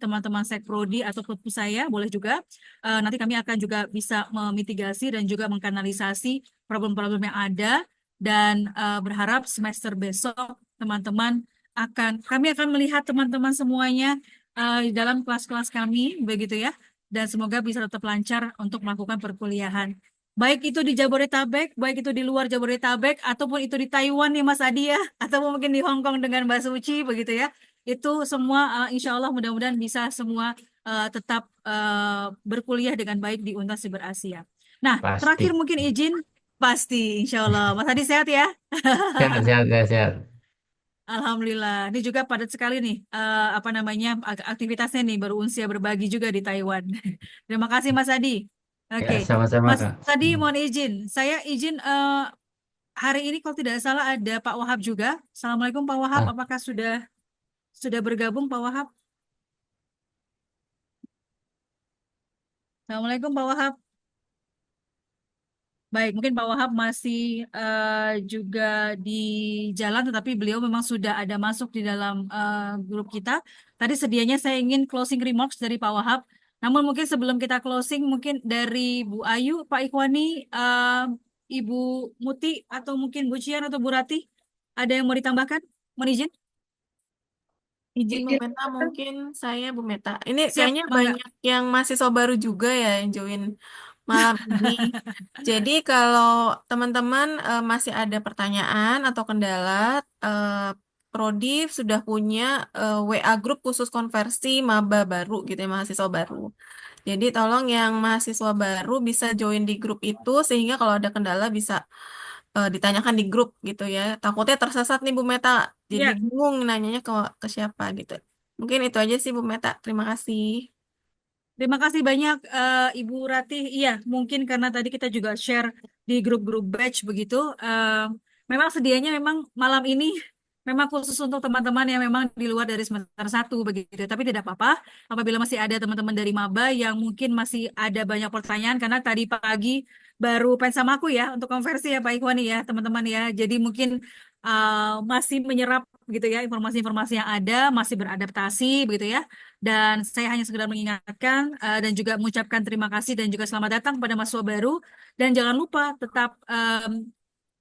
teman-teman Sekprodi atau perpus saya, boleh juga. Nanti kami akan juga bisa memitigasi dan juga mengkanalisasi problem-problem yang ada, dan berharap semester besok teman-teman kami akan melihat teman-teman semuanya di dalam kelas-kelas kami, begitu ya, dan semoga bisa tetap lancar untuk melakukan perkuliahan. Baik itu di Jabodetabek, baik itu di luar Jabodetabek, ataupun itu di Taiwan ya Mas Adi ya, ataupun mungkin di Hong Kong dengan Mbak Suci, begitu ya. Itu semua insya Allah mudah-mudahan bisa semua tetap berkuliah dengan baik di Universitas Siber Asia. Nah, Pasti. terakhir mungkin izin, pasti insya Allah. Mas Adi sehat ya? Sehat, sehat, sehat, sehat. Alhamdulillah. Ini juga padat sekali nih, apa namanya, aktivitasnya nih, baru unsia berbagi juga di Taiwan. Terima kasih Mas Adi. Ya, Oke, sama-sama, Mas Kak. Adi mohon izin. Saya izin hari ini kalau tidak salah ada Pak Wahab juga. Assalamualaikum Pak Wahab, Ah, apakah sudah bergabung Pak Wahab? Assalamualaikum Pak Wahab. Baik, mungkin Pak Wahab masih juga di jalan, tetapi beliau memang sudah ada masuk di dalam grup kita. Tadi sedianya saya ingin closing remarks dari Pak Wahab. Namun mungkin sebelum kita closing, mungkin dari Bu Ayu, Pak Ikhwani, Ibu Muti, atau mungkin Bu Cian atau Bu Rati, ada yang mau ditambahkan? Mohon izin. Izin Bu Meta, mungkin saya Bu Meta. Ini Siap, kayaknya mangga. banyak yang mahasiswa baru juga ya yang join malam ini. Jadi kalau teman-teman masih ada pertanyaan atau kendala, Prodif sudah punya WA grup khusus konversi maba baru gitu ya, mahasiswa baru. Jadi tolong yang mahasiswa baru bisa join di grup itu sehingga kalau ada kendala bisa ditanyakan di grup gitu ya. Takutnya tersesat nih Bu Meta. Jadi Ya, bingung nanyanya ke siapa gitu. Mungkin itu aja sih Bu Meta. Terima kasih. terima kasih banyak Ibu Ratih. Iya, mungkin karena tadi kita juga share di grup-grup batch begitu. Memang sedianya memang malam ini memang khusus untuk teman-teman yang memang di luar dari semester 1 begitu. Tapi tidak apa-apa apabila masih ada teman-teman dari maba yang mungkin masih ada banyak pertanyaan, karena tadi pagi baru pen sama aku ya untuk konversi ya Pak Ikhwani ya teman-teman ya. Jadi mungkin masih menyerap gitu ya informasi-informasi yang ada, masih beradaptasi begitu ya. Dan saya hanya sekedar mengingatkan dan juga mengucapkan terima kasih dan juga selamat datang pada mahasiswa baru. Dan jangan lupa tetap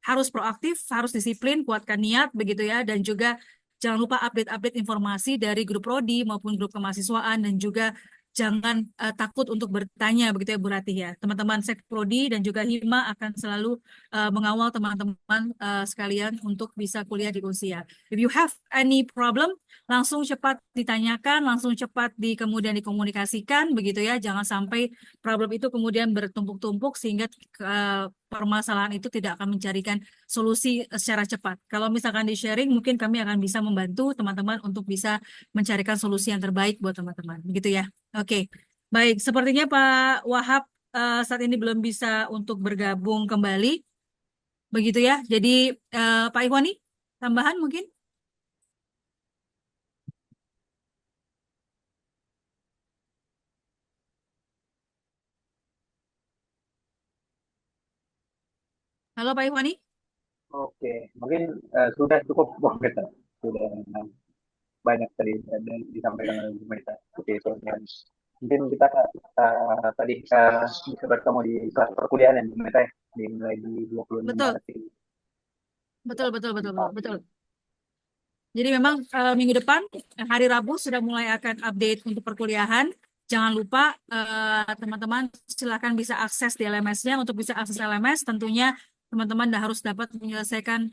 harus proaktif, harus disiplin, kuatkan niat begitu ya. Dan juga jangan lupa update-update informasi dari grup prodi maupun grup kemahasiswaan, dan juga jangan takut untuk bertanya begitu ya Bu Ratih ya. Teman-teman Sekprodi dan juga Hima akan selalu mengawal teman-teman sekalian untuk bisa kuliah di Unsea. If you have any problem, langsung cepat ditanyakan, langsung cepat kemudian dikomunikasikan begitu ya. Jangan sampai problem itu kemudian bertumpuk-tumpuk sehingga permasalahan itu tidak akan mencarikan solusi secara cepat. Kalau misalkan di sharing, mungkin kami akan bisa membantu teman-teman untuk bisa mencarikan solusi yang terbaik buat teman-teman. Begitu ya. Oke, baik. Sepertinya Pak Wahab saat ini belum bisa untuk bergabung kembali. Begitu ya. Jadi Pak Ikhwani, tambahan mungkin? Halo Pak Ikhwani. Oke, mungkin sudah cukup Bung Meta. Sudah banyak tadi disampaikan oleh Bung Meta. Oke, so, mungkin kita tadi bisa bertemu di kelas perkuliahan yang Bung Meta ya, dimulai di 26 Betul, Maret ini. betul. Jadi memang minggu depan, hari Rabu sudah mulai akan update untuk perkuliahan. Jangan lupa teman-teman silakan bisa akses di LMS-nya. Untuk bisa akses LMS tentunya teman-teman harus dapat menyelesaikan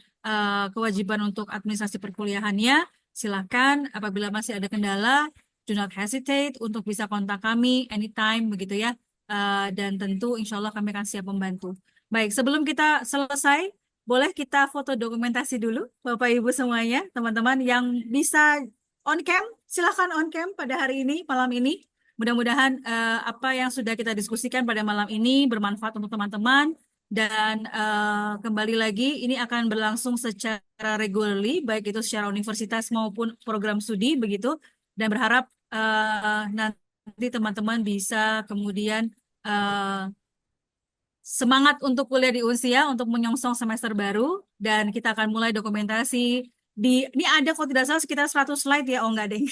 kewajiban untuk administrasi perkuliahannya. Silakan apabila masih ada kendala, do not hesitate untuk bisa kontak kami anytime begitu ya. Dan tentu insya Allah kami akan siap membantu. Baik, sebelum kita selesai, boleh kita foto dokumentasi dulu, Bapak Ibu semuanya, teman-teman yang bisa on cam, silakan on cam pada hari ini, malam ini. Mudah-mudahan apa yang sudah kita diskusikan pada malam ini bermanfaat untuk teman-teman Dan kembali lagi, ini akan berlangsung secara regularly, baik itu secara universitas maupun program studi, begitu. Dan berharap nanti teman-teman bisa kemudian semangat untuk kuliah di Unsia, untuk menyongsong semester baru. Dan kita akan mulai dokumentasi ini ada kalau tidak salah sekitar 100 slide ya, oh enggak deh.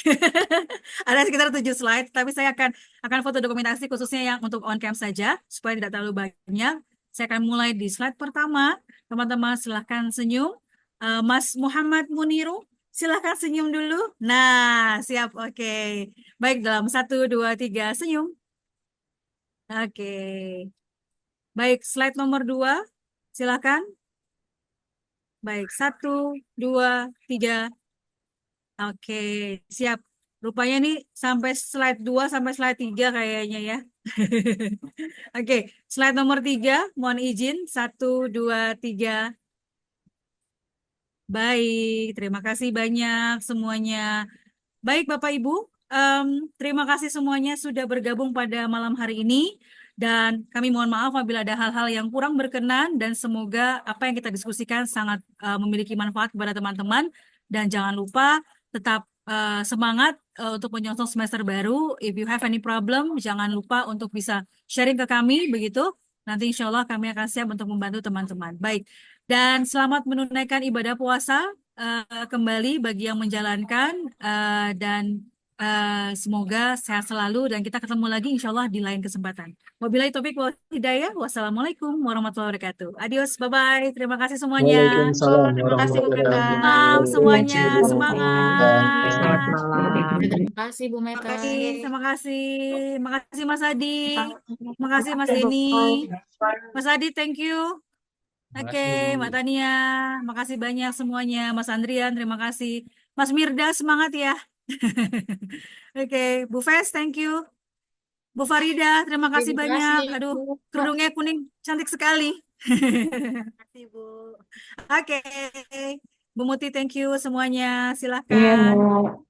Ada sekitar 7 slide, tapi saya akan foto dokumentasi khususnya yang untuk on-cam saja, supaya tidak terlalu banyak. Saya akan mulai di slide pertama. Teman-teman silahkan senyum. Mas Muhammad Muniru, silahkan senyum dulu. Nah, siap, oke. Baik, dalam 1, 2, 3, senyum. Oke. Baik, slide nomor 2, silahkan. Baik, 1, 2, 3. Oke, siap. Rupanya nih sampai slide 2 sampai slide 3 kayaknya ya. Oke, slide nomor 3, mohon izin. 1, 2, 3. Baik, terima kasih banyak semuanya. Baik Bapak Ibu, terima kasih semuanya sudah bergabung pada malam hari ini. Dan kami mohon maaf apabila ada hal-hal yang kurang berkenan dan semoga apa yang kita diskusikan sangat memiliki manfaat kepada teman-teman. Dan jangan lupa tetap semangat untuk menyongsong semester baru. If you have any problem, jangan lupa untuk bisa sharing ke kami, begitu. Nanti insya Allah kami akan siap untuk membantu teman-teman. Baik, dan selamat menunaikan ibadah puasa kembali bagi yang menjalankan dan semoga sehat selalu dan kita ketemu lagi insya Allah di lain kesempatan. Wabillahi taufiq wal hidayah. Wassalamualaikum warahmatullahi wabarakatuh. Adios, bye-bye. Terima kasih semuanya. Waalaikumsalam Terima kasih Bu warahmatullahi Meta. wabarakatuh. Malam semuanya, Selamat semangat. Selamat malam. Terima kasih Bu Meta. Terima kasih. Makasih Mas Adi. Makasih Mas Denny. Mas Adi, thank you. Oke, Mbak Tania, makasih banyak semuanya. Mas Andrian, terima kasih. Mas Mirda, semangat ya. Oke, Bu Fes, thank you. Bu Farida, terima kasih Terima banyak. kasih. Aduh, kerudungnya kuning, cantik sekali. Terima kasih, Bu. Oke, Bu Muti, thank you semuanya. Iya, Silakan. Bu.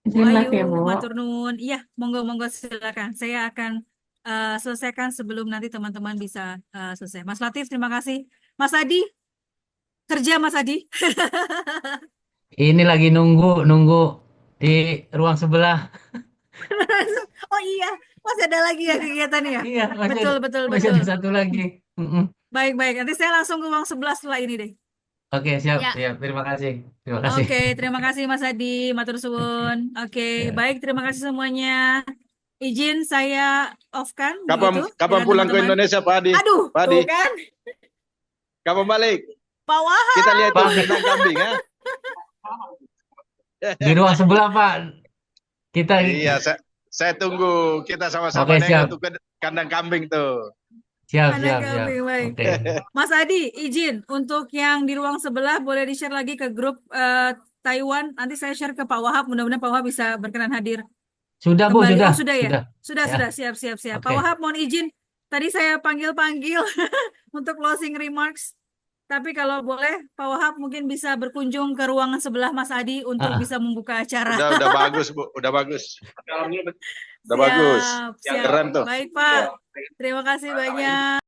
Bu Izin live ya, Ayu, Bu. matur nuwun. Iya, monggo silakan. Saya akan selesaikan sebelum nanti teman-teman bisa selesai. Mas Latif, terima kasih. Mas Adi, kerja Mas Adi. Ini lagi nunggu di ruang sebelah. Oh iya, masih ada lagi ya kegiatannya ya? Iya, Betul. masih ada satu lagi. Baik. Nanti saya langsung ke ruang sebelah setelah ini deh. Oke, siap. Ya. Terima kasih. Terima kasih. Oke, terima kasih Mas Adi, matur suwun. Oke, Ya. baik, terima kasih semuanya. Izin saya off-kan Kapan begitu kapan dengan pulang ke teman-teman. Indonesia, Pak Adi? Aduh, Pak Adi, tuh kan, kapan balik? Pak Wahab. Kita lihat tuh kandang kambing, ya. Di ruang sebelah, Pak. Kita Iya, saya tunggu. Kita sama-sama Oke, siap. nengok tuh ke kandang kambing tuh. Siap. Kandang kambing, baik. Oke. Mas Adi, izin untuk yang di ruang sebelah boleh di-share lagi ke grup Taiwan. Nanti saya share ke Pak Wahab. Mudah-mudahan Pak Wahab bisa berkenan hadir Sudah, Bu, kembali. sudah. Oh, sudah ya? Sudah. Ya. Siap. Pak Oke. Wahab, mohon izin. Tadi saya panggil-panggil untuk closing remarks. Tapi kalau boleh, Pak Wahab mungkin bisa berkunjung ke ruangan sebelah Mas Adi untuk bisa membuka acara. Udah bagus, Bu. Udah bagus. Udah bagus. Siap. Keren tuh. Baik, Pak. Terima kasih banyak.